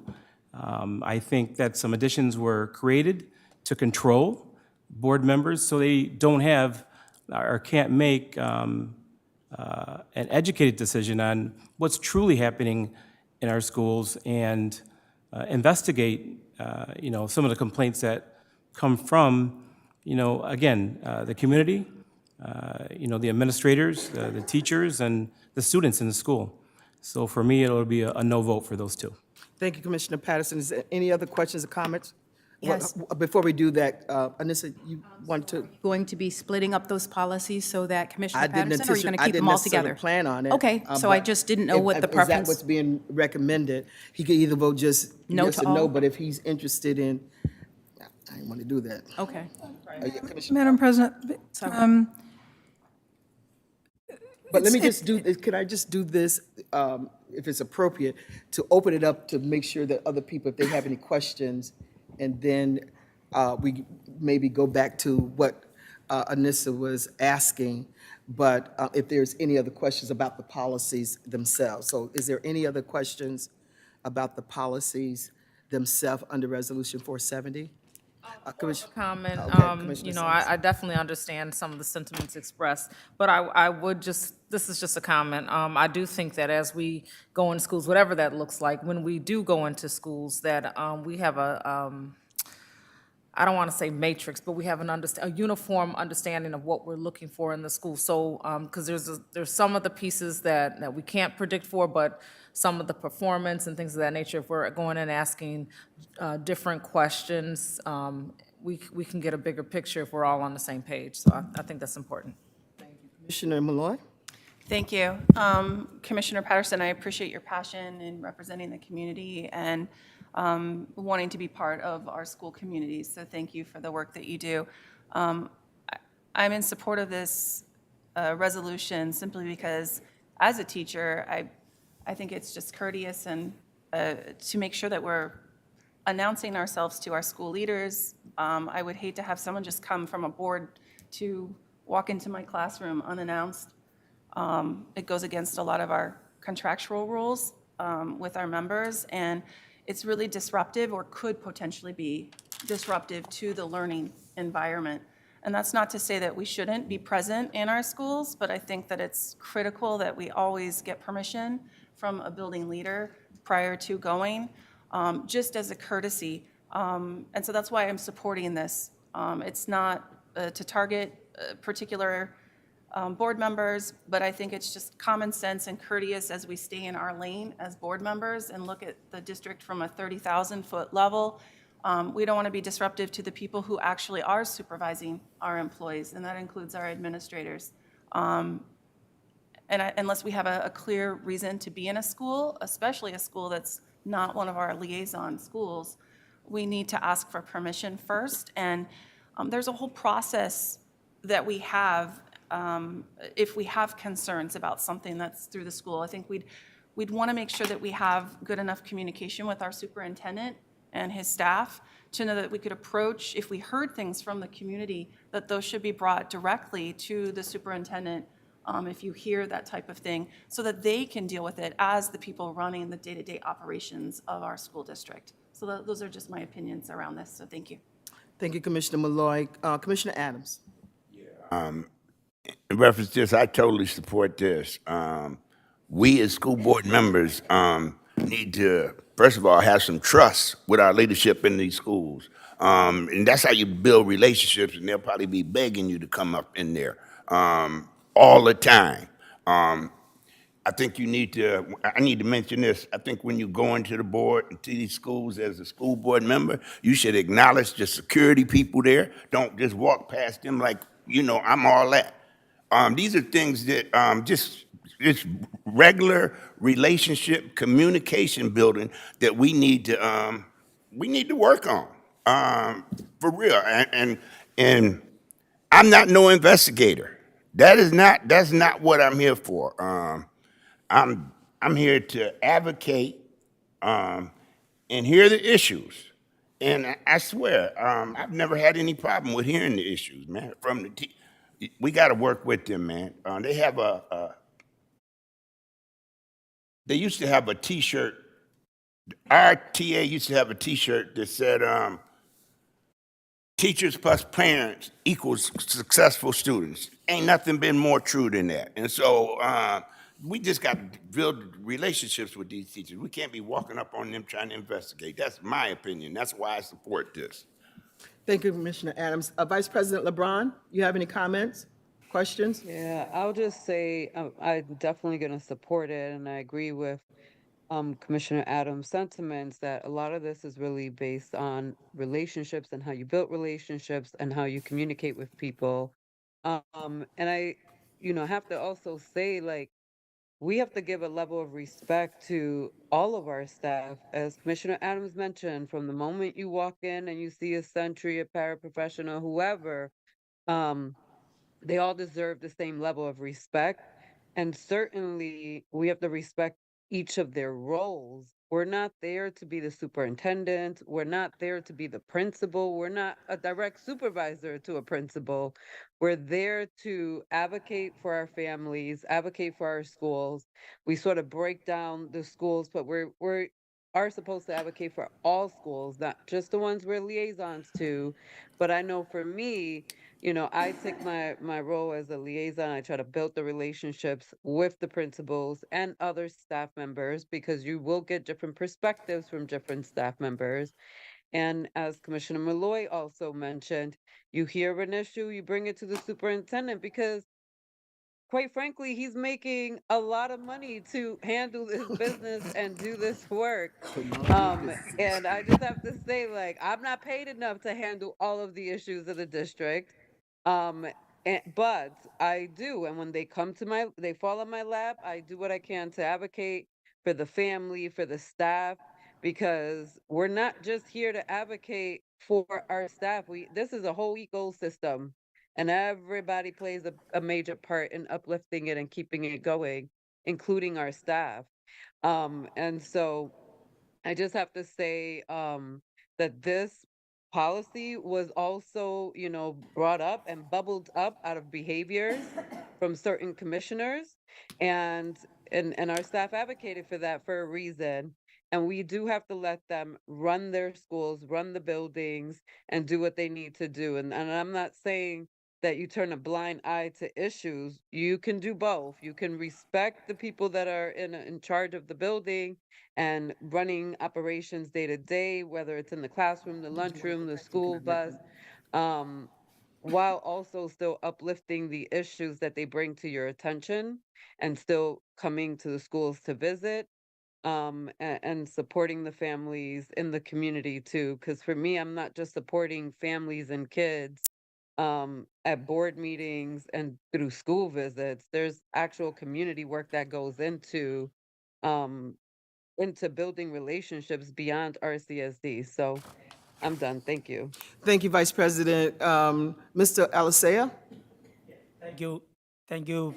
I think that some additions were created to control board members so they don't have or can't make an educated decision on what's truly happening in our schools and investigate, some of the complaints that come from, again, the community, the administrators, the teachers, and the students in the school. So for me, it'll be a no vote for those two. Thank you, Commissioner Patterson. Is there any other questions or comments? Yes. Before we do that, Anissa, you want to? Going to be splitting up those policies so that Commissioner I didn't Patterson, or are you going to I keep didn't them all necessarily together? plan on it. Okay, so I but just didn't know what the Is preference. that what's being recommended? He could either vote just No yes to or no, all? but if he's interested in, I didn't want to do that. Okay. Yeah, Commissioner. Madam President, But let me it's- just do, could I just do this, if it's appropriate, to open it up to make sure that other people, if they have any questions, and then we maybe go back to what Anissa was asking, but if there's any other questions about the policies themselves. So is there any other questions about the policies themselves under Resolution 470? Commissioner- Comment, Okay, Commissioner Simmons. I definitely understand some of the sentiments expressed, but I would just, this is just a comment. I do think that as we go in schools, whatever that looks like, when we do go into schools, that we have I don't want to say matrix, but we have a uniform understanding of what we're looking for in the school. So, because there's some of the pieces that we can't predict for, but some of the performance and things of that nature, if we're going and asking different questions, we can get a bigger picture if we're all on the same page. So I think that's important. Commissioner Malloy? Thank you. Commissioner Patterson, I appreciate your passion in representing the community, and wanting to be part of our school communities. So thank you for the work that you do. I'm in support of this resolution simply because, as a teacher, I think it's just courteous and to make sure that we're announcing ourselves to our school leaders. I would hate to have someone just come from a board to walk into my classroom unannounced. It goes against a lot of our contractual rules with our members, and it's really disruptive or could potentially be disruptive to the learning environment. And that's not to say that we shouldn't be present in our schools, but I think that it's critical that we always get permission from a building leader prior to going, just as a courtesy. And so that's why I'm supporting this. It's not to target particular board members, but I think it's just common sense and courteous as we stay in our lane as board members and look at the district from a 30,000-foot level. We don't want to be disruptive to the people who actually are supervising our employees, and that includes our administrators. Unless we have a clear reason to be in a school, especially a school that's not one of our liaison schools, we need to ask for permission first. And there's a whole process that we have if we have concerns about something that's through the school. I think we'd want to make sure that we have good enough communication with our superintendent and his staff to know that we could approach, if we heard things from the community, that those should be brought directly to the superintendent if you hear that type of thing, so that they can deal with it as the people running the day-to-day operations of our school district. So those are just my opinions around this, so thank you. Thank you, Commissioner Malloy. Commissioner Adams. In reference to this, I totally support this. We as school board members need to, first of all, have some trust with our leadership in these schools. And that's how you build relationships, and they'll probably be begging you to come up in there all the time. I think I need to mention this. I think when you go into the board and to these schools as a school board member, you should acknowledge the security people there. Don't just walk past them like, I'm all that. These are things that just regular relationship communication building that we need to work on for real. And I'm not no investigator. That's not what I'm here for. I'm here to advocate and hear the issues. And I swear, I've never had any problem with hearing the issues, man. We got to work with them, man. They have they used to have a T-shirt. Our TA used to have a T-shirt that said, teachers plus parents equals successful students. Ain't nothing been more true than that. And so we just got to build relationships with these teachers. We can't be walking up on them trying to investigate. That's my opinion. That's why I support this. Thank you, Commissioner Adams. Vice President LeBron, you have any comments, questions? Yeah, I'll just say I'm definitely going to support it, and I agree with Commissioner Adams' sentiments that a lot of this is really based on relationships and how you build relationships and how you communicate with people. And I, have to also say, like, we have to give a level of respect to all of our staff. As Commissioner Adams mentioned, from the moment you walk in and you see a sentry, a paraprofessional, whoever, um, they all deserve the same level of respect. And certainly we have to respect each of their roles. We're not there to be the superintendent. We're not there to be the principal. We're not a direct supervisor to a principal. We're there to advocate for our families, advocate for our schools. We sort of break down the schools, but we are supposed to advocate for all schools, not just the ones we're liaisons to. But I know for me, I take my role as a liaison. I try to build the relationships with the principals and other staff members, because you will get different perspectives from different staff members. And as Commissioner Malloy also mentioned, you hear an issue, you bring it to the superintendent, because quite frankly, he's making a lot of money to handle this business and do this work. And I just have to say, like, I'm not paid enough to handle all of the issues of the district. Um, but I do, and when they they fall on my lap, I do what I can to advocate for the family, for the staff, because we're not just here to advocate for our staff. This is a whole ecosystem, and everybody plays a major part in uplifting it and keeping it going, including our staff. And so I just have to say that this policy was also, brought up and bubbled up out of behaviors from certain commissioners, and and our staff advocated for that for a reason. And we do have to let them run their schools, run the buildings, and do what they need to do. And I'm not saying that you turn a blind eye to issues. You can do both. You can respect the people that are in charge of the building and running operations day to day, whether it's in the classroom, the lunchroom, the school bus, while also still uplifting the issues that they bring to your attention and still coming to the schools to visit, and supporting the families in the community too. Because for me, I'm not just supporting families and kids at board meetings and through school visits. There's actual community work that goes um, into building relationships beyond RCSD. So I'm done. Thank you. Thank you, Vice President. Mr. Alisea? Thank you. Thank you,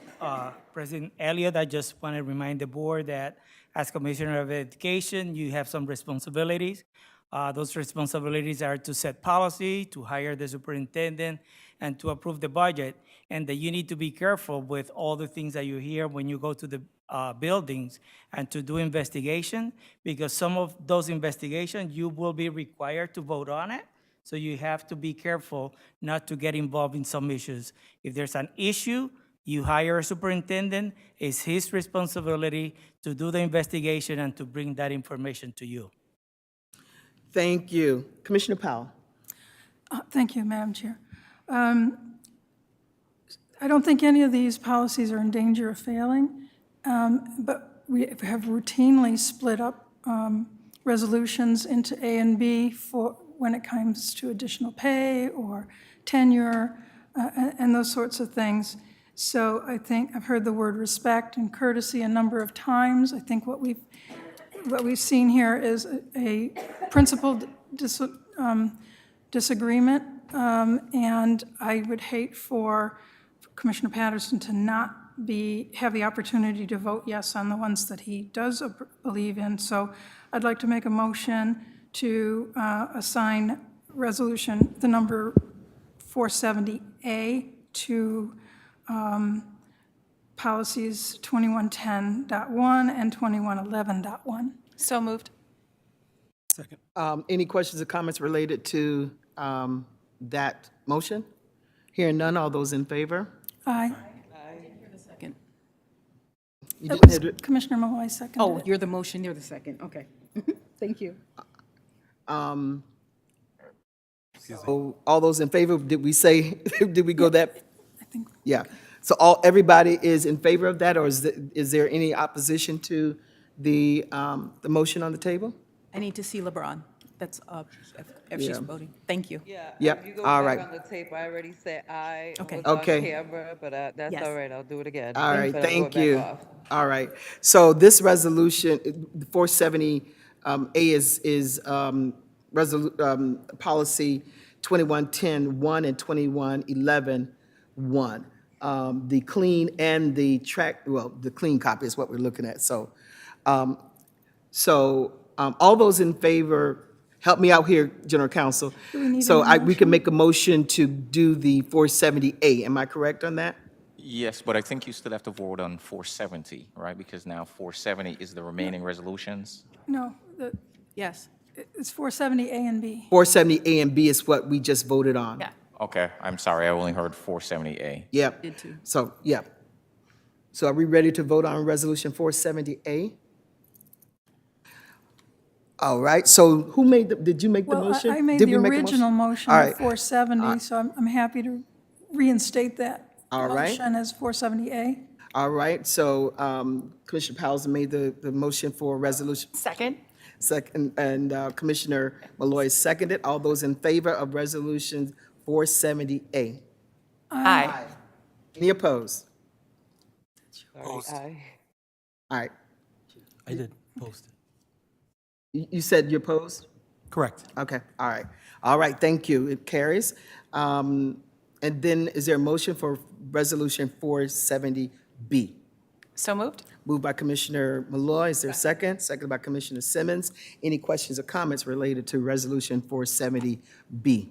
President Elliott. I just want to remind the board that as Commissioner of Education, you have some responsibilities. Those responsibilities are to set policy, to hire the superintendent, and to approve the budget. And that you need to be careful with all the things that you hear when you go to the buildings and to do investigation, because some of those investigations, you will be required to vote on it. So you have to be careful not to get involved in some issues. If there's an issue, you hire a superintendent. It's his responsibility to do the investigation and to bring that information to you. Thank you. Commissioner Powell? Thank you, Madam Chair. I don't think any of these policies are in danger of failing, but we have routinely split up resolutions into A and B for when it comes to additional pay or tenure and those sorts of things. So I think I've heard the word respect and courtesy a number of times. I think what we've seen here is a principled disagreement, and I would hate for Commissioner Patterson to not have the opportunity to vote yes on the ones that he does believe in. So I'd like to make a motion to assign resolution, the number 470A, to policies 2110.1 and 2111.1. So moved. Second. Any questions or comments related to that motion? Hearing none, all those in favor? Aye. Second. You That didn't was have to- Commissioner Malloy seconded Oh, it. you're the motion, you're the second. Okay. Thank you. So all those in favor, did we say, did we go that? I think. Yeah. So everybody is in favor of that, or is there any opposition to the motion on the table? I need to see LeBron. That's up, if she's Yeah. voting. Thank you. Yeah. Yep, If you go all back right. on the tape, I already said aye. Okay. Was on Okay. camera, but that's Yes. all right. I'll do it again. All right, But I'll go thank back you. off. All right. So this resolution, 470A is policy 2110-1 and 2111-1. The clean and the track, well, the clean copy is what we're looking at. So, all those in favor, help me out here, General Counsel. Do we need So a we can motion? make a motion to do the 470A. Am I correct on that? Yes, but I think you still have to vote on 470, right? Because now 470 is the remaining resolutions. No, Yes. it's 470A and B. 470A and B is what we just voted on. Yeah. Okay, I'm sorry, I only heard 470A. Yep. Did too. So, yeah. So are we ready to vote on Resolution 470A? All right, so who made did you make the Well, motion? I made Did the we make original motion All of right. 470, so I'm happy to reinstate that All right. motion as 470A. All right, so Commissioner Powell's made the motion for resolution. Second. Second, and Commissioner Malloy seconded. All those in favor of Resolution 470A? Aye. Any opposed? Sorry, aye. All right, I did post it. You said you're opposed? Correct. Okay, all right. All right, thank you. It carries. And then is there a motion for Resolution 470B? So moved? Moved by Commissioner Malloy. Is there a second? Seconded by Commissioner Simmons. Any questions or comments related to Resolution 470B?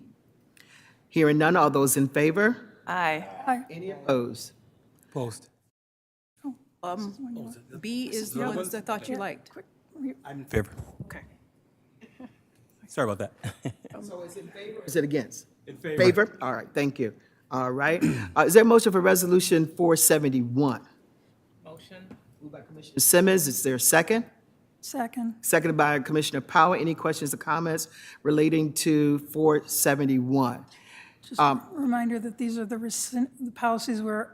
Hearing none, all those in favor? Aye. Any opposed? Opposed. B is the ones I thought you liked. I'm in favor. Okay. Sorry about that. So is it in favor or is it against? In favor. Favor? All right, thank you. All right. Is there a motion for Resolution 471? Motion. Moved by Commissioner Simmons. Is there a second? Second. Seconded by Commissioner Powell. Any questions or comments relating to 471? Just a reminder that these are the policies we're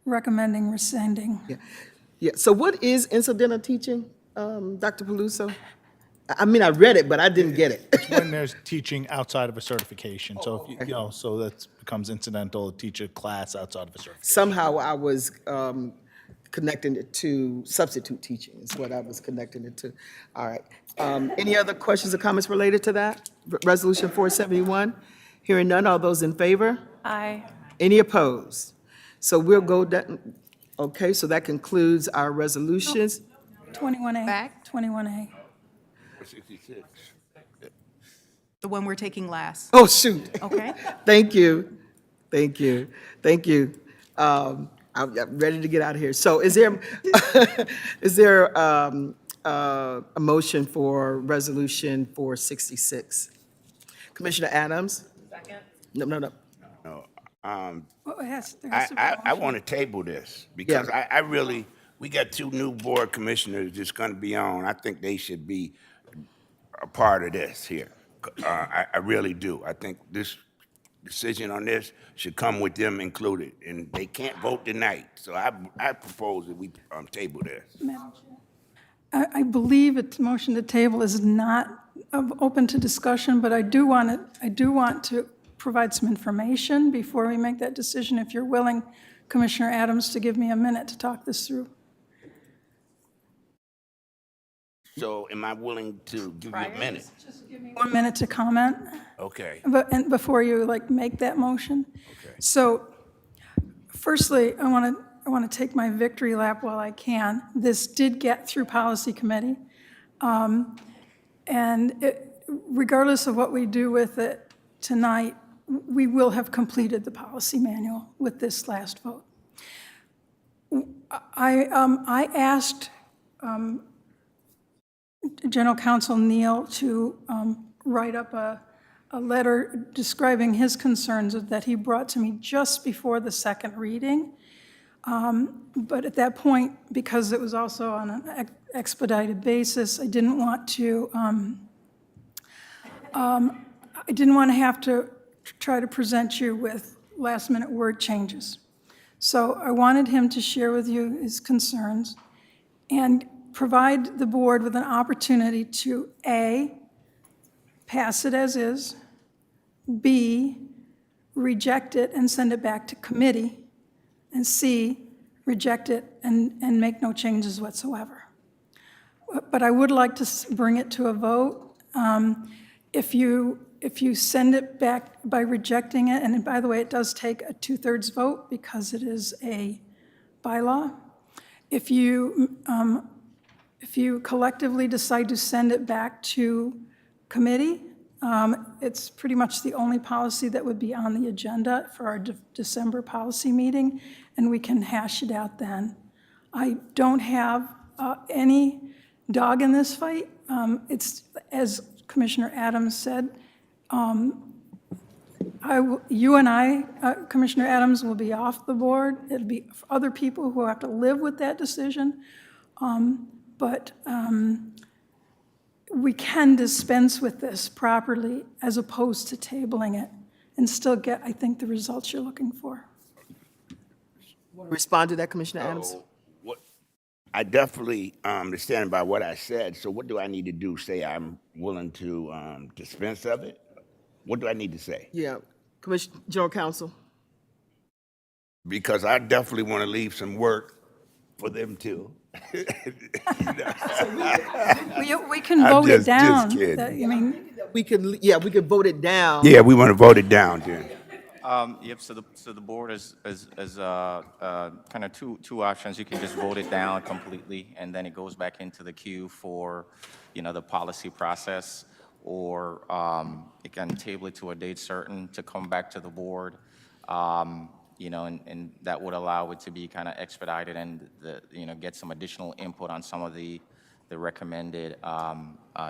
recommending rescinding. Yeah, so what is incidental teaching, Dr. Peluso? I mean, I read it, but I didn't get it. When there's teaching outside of a certification, so if you know, so that becomes incidental, teach a class outside of a certification. Somehow I was connecting it to substitute teaching, is what I was connecting it to. All right. Any other questions or comments related to that? Resolution 471? Hearing none, all those in favor? Aye. Any opposed? So we'll go down, okay, so that concludes our resolutions. 21A. Back. 21A. 66. The one we're taking last. Oh, shoot. Okay. Thank you. Thank you. Thank you. I'm ready to get out of here. So is there, is there a motion for Resolution 466? Commissioner Adams? Second. No. No, Well, it has to be a I motion. want to table this because I really, we got two new board commissioners that's going to be on. I think they should be a part of this here. I really do. I think this decision on this should come with them included, and they can't vote tonight. So I propose that we table this. Madam Chair. I believe a motion to table is not open to discussion, but I do want to provide some information before we make that decision. If you're willing, Commissioner Adams, to give me a minute to talk this through. So am I willing to give you a minute? Just give me 1 minute to comment. Okay. And before you make that motion. Okay. So firstly, I want to take my victory lap while I can. This did get through policy committee. Regardless of what we do with it tonight, we will have completed the policy manual with this last vote. I asked General Counsel Neal to write up a letter describing his concerns that he brought to me just before the second reading. But at that point, because it was also on an expedited basis, I didn't want to have to try to present you with last-minute word changes. So I wanted him to share with you his concerns and provide the board with an opportunity to A, pass it as is, B, reject it and send it back to committee, and C, reject it and make no changes whatsoever. But I would like to bring it to a vote. If you send it back by rejecting it, and by the way, it does take a 2/3 vote because it is a bylaw. If you collectively decide to send it back to committee, it's pretty much the only policy that would be on the agenda for our December policy meeting, and we can hash it out then. I don't have any dog in this fight. It's, as Commissioner Adams said, you and I, Commissioner Adams, will be off the board. It'll be other people who have to live with that decision. But we can dispense with this properly as opposed to tabling it and still get, I think, the results you're looking for. Respond to that, Commissioner Adams? I definitely stand by what I said. So what do I need to do? Say I'm willing to dispense of it? What do I need to say? Yeah, Commissioner, General Counsel. Because I definitely want to leave some work for them too. We can I'm vote it just down. kidding. I mean, We could vote it down. Yeah, we want to vote it down then. Yep, so the board is kind of two options. You can just vote it down completely, and then it goes back into the queue for, the policy process, or it can table it to a date certain to come back to the board, and that would allow it to be kind of expedited and, get some additional input on some of the recommended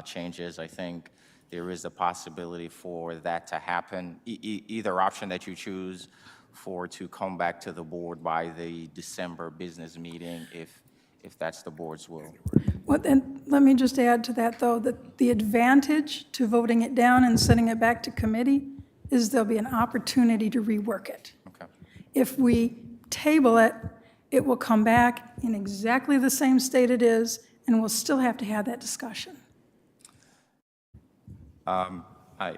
changes. I think there is a possibility for that to happen, either option that you choose, for to come back to the board by the December business meeting, if that's the board's will. well, then, let me just add to that, though, that the advantage to voting it down and sending it back to committee is there'll be an opportunity to rework it. Okay. If we table it, it will come back in exactly the same state it is, and we'll still have to have that discussion. I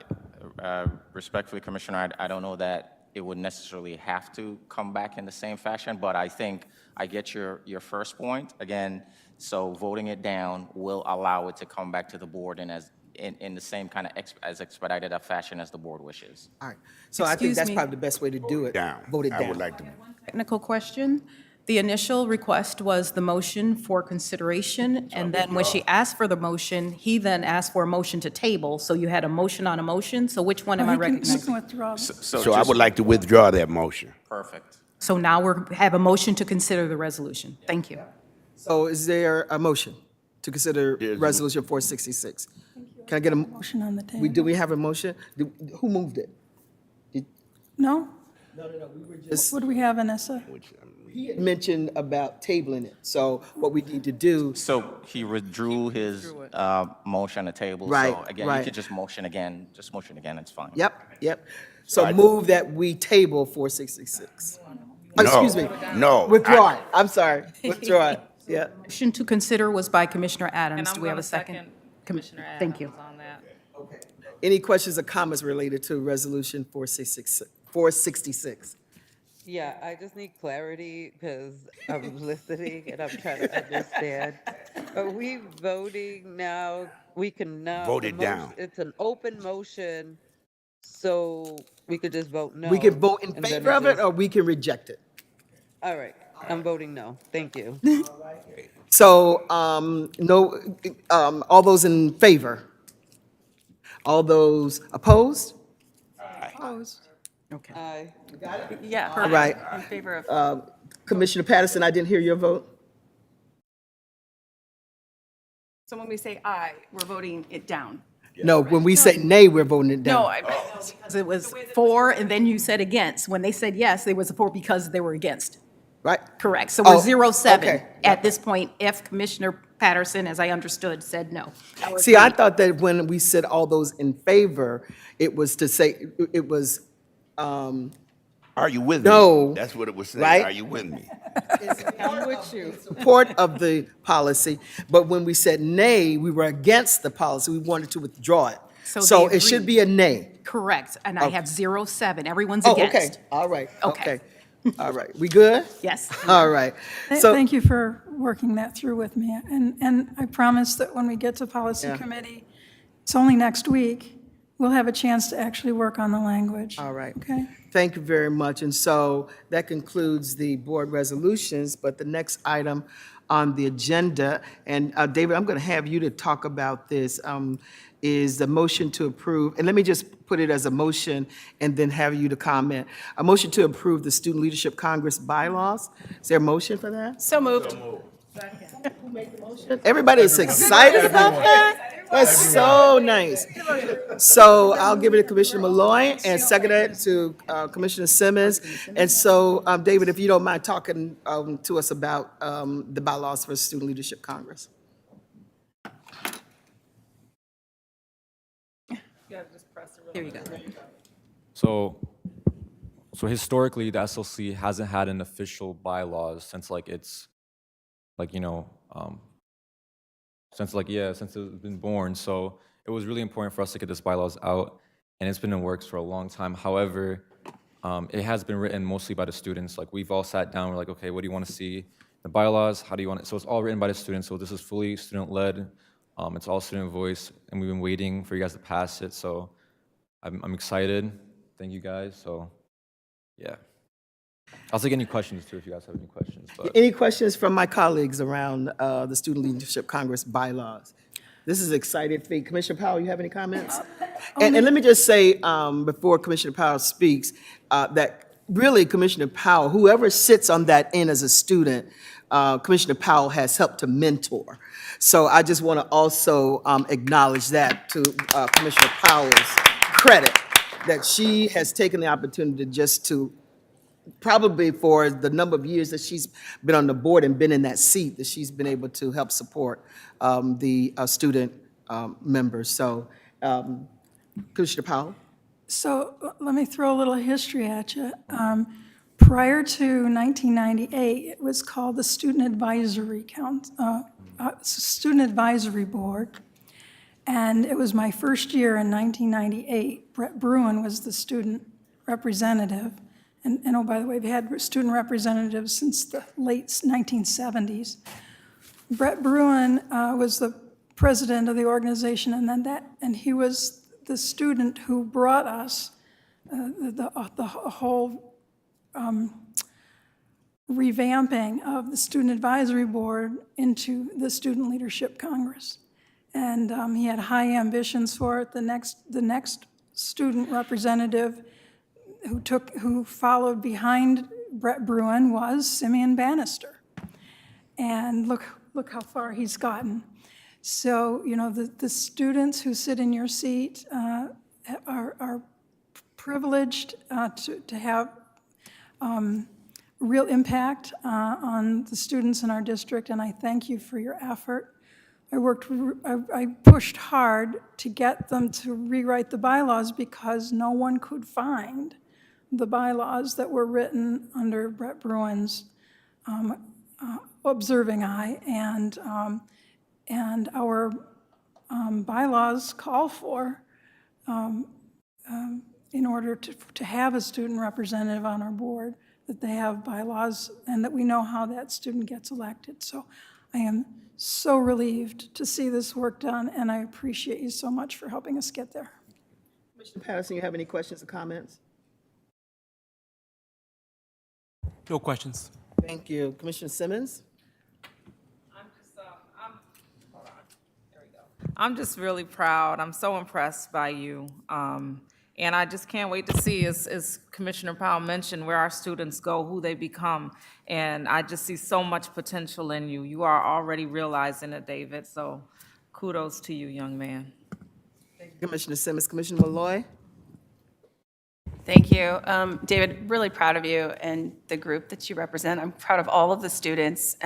respectfully, Commissioner, I don't know that it would necessarily have to come back in the same fashion, but I think I get your first point. Again, so voting it down will allow it to come back to the board and in the same kind of as expedited a fashion as the board wishes. All right. So I think Excuse that's me. probably the best way to do it. Vote it I down. would like to. Technical question. The initial request was the motion for consideration, and then when she asked for the motion, he then asked for a motion to table, so you had a motion on a motion, so which one am I You can recognizing? withdraw. So I would like to withdraw that motion. Perfect. So now we have a motion to consider the resolution. Thank you. So is there a motion to consider Resolution 466? Can I get a, Motion on the table. do we have a motion? Who moved it? No? No, we were just. What do we have, Vanessa? He had mentioned about tabling it, so what we need to do. So he withdrew his motion on the table. Right, So again, right. you could just motion again, it's fine. Yep. So move that we table 466. No, Excuse me. no, Withdraw it. I'm sorry. Withdraw it. Yeah. Motion to consider was by Commissioner Adams. And I'm Do we have gonna a second? second Commissioner Adams Thank you. on that. Any questions or comments related to Resolution 466? Yeah, I just need clarity because I'm listening and I'm trying to understand. Are we voting now? We can now. Vote the it motion- down. It's an open motion, so we could just vote no. We can vote in and then favor of it, just- or we can reject it. All right, I'm voting no. Thank you. So, no, all those in favor? All those opposed? Opposed. Okay. Aye. Yeah. All right. In favor of. Commissioner Patterson, I didn't hear your vote. So when we say aye, we're voting it down. No, when we say nay, we're voting it down. No, because it was for, and then you said against. When they said yes, they was a for because they were against. Right? Correct. So we're Oh, 0-7 okay. at this point if Commissioner Patterson, as I understood, said no. See, I thought that when we said all those in favor, it was to say, it was, Are you with No, me? That's what it was saying. right? Are you with me? I'm with you. Support of the policy, but when we said nay, we were against the policy. We wanted to withdraw it. So they it should agreed. be a nay. Correct. And I have 0-7. Everyone's Oh, against. okay, all right, Okay. okay. All right, we good? Yes. All right. So, Thank you for working that through with me. And I promise that when we get to policy Yeah. committee, it's only next week, we'll have a chance to actually work on the language. all right. Okay? Thank you very much. And so that concludes the board resolutions, but the next item on the agenda, and David, I'm going to have you to talk about this, is the motion to approve, and let me just put it as a motion and then have you to comment. A motion to approve the Student Leadership Congress bylaws. Is there a motion for that? So moved. Everybody is excited about that? That's so nice. So I'll give it to Commissioner Malloy and second it to Commissioner Simmons. And so, David, if you don't mind talking to us about the bylaws for Student Leadership Congress. Here you go. So historically, the SLC hasn't had an official bylaws since like it's like, since it's been born. So it was really important for us to get this bylaws out, and it's been in works for a long time. However, it has been written mostly by the students. Like we've all sat down, we're like, okay, what do you want to see the bylaws, how do you want it? So it's all written by the students, so this is fully student-led. It's all student voice, and we've been waiting for you guys to pass it, so I'm excited. Thank you guys, so yeah. I'll take any questions too if you guys have any questions. But Any questions from my colleagues around the Student Leadership Congress bylaws? This is exciting for me. Commissioner Powell, you have any comments? And let me just say, before Commissioner Powell speaks, that really Commissioner Powell, whoever sits on that end as a student, Commissioner Powell has helped to mentor. So I just want to also acknowledge that to Commissioner Powell's credit, that she has taken the opportunity just to, probably for the number of years that she's been on the board and been in that seat, that she's been able to help support the student members. So, Commissioner Powell? So let me throw a little history at you. Prior to 1998, it was called the Student Advisory Student Advisory Board. And it was my first year in 1998. Brett Bruin was the student representative. And oh, by the way, we had student representatives since the late 1970s. Brett Bruin was the president of the organization, and he was the student who brought us the whole revamping of the Student Advisory Board into the Student Leadership Congress. And he had high ambitions for it. The next student representative who followed behind Brett Bruin was Simeon Bannister. And look how far he's gotten. So, you know, the students who sit in your seat are privileged to have real impact on the students in our district, and I thank you for your effort. I pushed hard to get them to rewrite the bylaws because no one could find the bylaws that were written under Brett Bruin's observing eye, and our bylaws call for, in order to have a student representative on our board, that they have bylaws and that we know how that student gets elected. So I am so relieved to see this work done, and I appreciate you so much for helping us get there. Commissioner Patterson, you have any questions or comments? No questions. Thank you. Commissioner Simmons? I'm just really proud. I'm so impressed by you. And I just can't wait to see, as Commissioner Powell mentioned, where our students go, who they become. And I just see so much potential in you. You are already realizing it, David. So kudos to you, young man. Thank you, Commissioner Simmons. Commissioner Malloy? Thank you. David, really proud of you and the group that you represent. I'm proud of all of the students.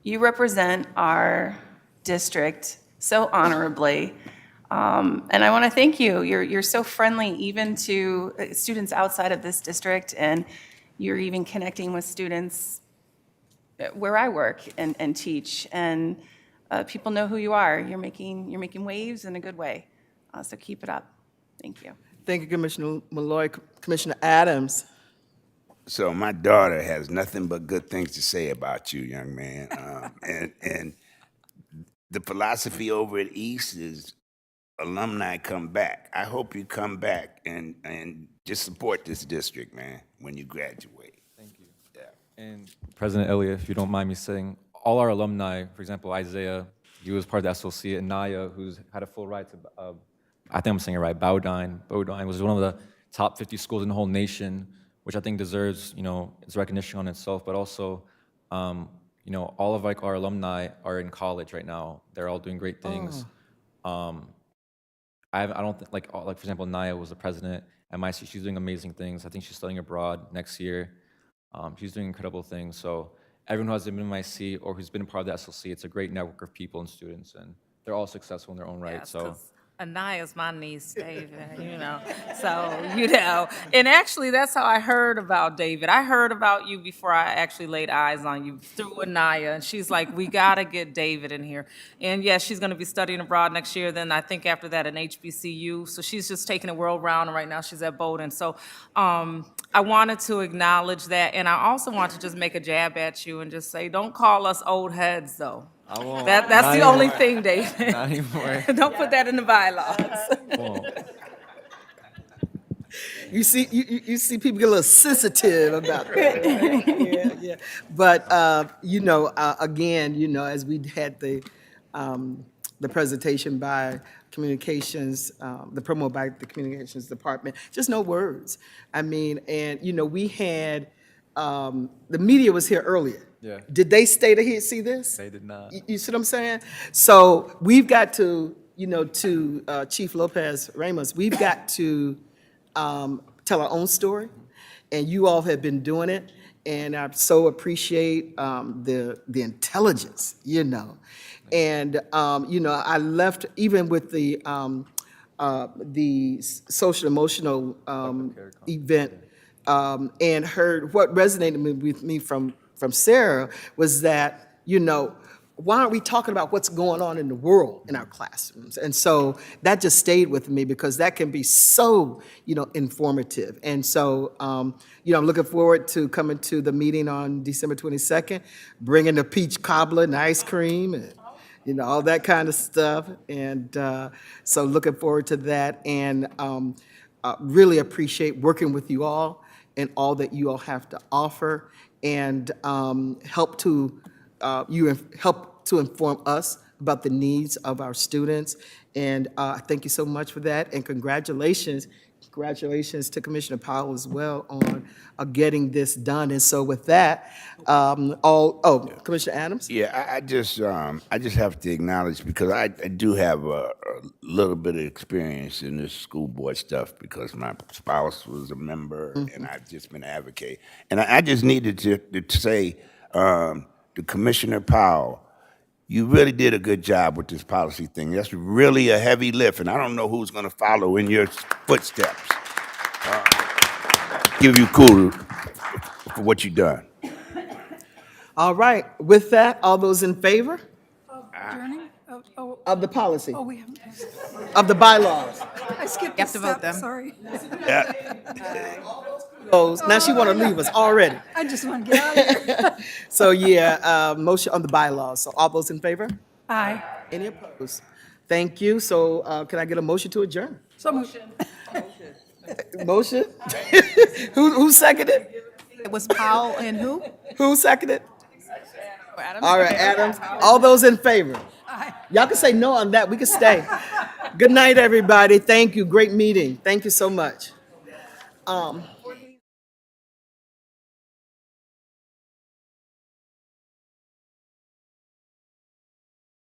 You represent our district so honorably. And I want to thank you. You're so friendly even to students outside of this district, and you're even connecting with students where I work and teach. And people know who you are. You're making waves in a good way. So keep it up. Thank you. Thank you, Commissioner Malloy. Commissioner Adams? So my daughter has nothing but good things to say about you, young man. And the philosophy over at East is alumni come back. I hope you come back and just support this district, man, when you graduate. thank you. Yeah. And President Elliott, if you don't mind me saying, all our alumni, for example, Isaiah, he was part of the SLC, and Naya, who's had a full ride to, I think I'm saying it right, Bowdoin was one of the top 50 schools in the whole nation, which I think deserves, you know, its recognition on itself, but also, you know, all of like our alumni are in college right now. They're all doing great things. I don't think, like for example, Naya was the president at MIC. She's doing amazing things. I think she's studying abroad next year. She's doing incredible things. So everyone who has been in MIC or who's been a part of the SLC, it's a great network of people and students, and they're all successful in their own right. Yes, So 'cause Anaya's my niece, David, so, and actually, that's how I heard about David. I heard about you before I actually laid eyes on you through Anaya, and she's like, we gotta get David in here. And yes, she's gonna be studying abroad next year, then I think after that in HBCU, so she's just taking a world round, and right now she's at Bowdoin. So, I wanted to acknowledge that, and I also want to just make a jab at you and just say, don't call us old heads, though. I won't. That's Not the only anymore. thing, David. Not anymore. Don't put that in the bylaws. Won't. You see people get a little sensitive about that. Yeah. But, again, as we had the presentation by communications, the promo by the communications department, just no words. I mean, and, we had, the media was here earlier. Yeah. Did they stay to see this? They did not. You see what I'm saying? So we've got to, to Chief Lopez Ramos, we've got to tell our own story, and you all have been doing it, and I so appreciate the intelligence, And, I left, even with the social emotional event, and heard what resonated with me from Sarah was that, why aren't we talking about what's going on in the world in our classrooms? And so that just stayed with me because that can be so, informative. And so, I'm looking forward to coming to the meeting on December 22nd, bringing the peach cobbler and ice cream and, all that kind of stuff. And so looking forward to that, and really appreciate working with you all and all that you all have to offer, and help to inform us about the needs of our students. And thank you so much for that, and congratulations to Commissioner Powell as well on getting this done. And so with that, Commissioner Adams? Yeah, I just have to acknowledge, because I do have a little bit of experience in this school board stuff, because my spouse was a member, and I've just been an advocate. And I just needed to say to Commissioner Powell, you really did a good job with this policy thing. That's really a heavy lift, and I don't know who's going to follow in your footsteps. Give you kudos for what you've done. All right, with that, all those in favor Adjourning? of the policy, We haven't. of the bylaws? I skipped You have to vote them. Sorry. Now she want to leave us already. I just want to get out of here. So yeah, motion on the bylaws. So all those in favor? Aye. Any opposed? Thank you. So can I get a motion to adjourn? So motion. Motion? Who seconded? It was Powell and who? Who seconded? All right, Adams. All those in favor? Y'all can say no on that. We can stay. Good night, everybody. Thank you. Great meeting. Thank you so much.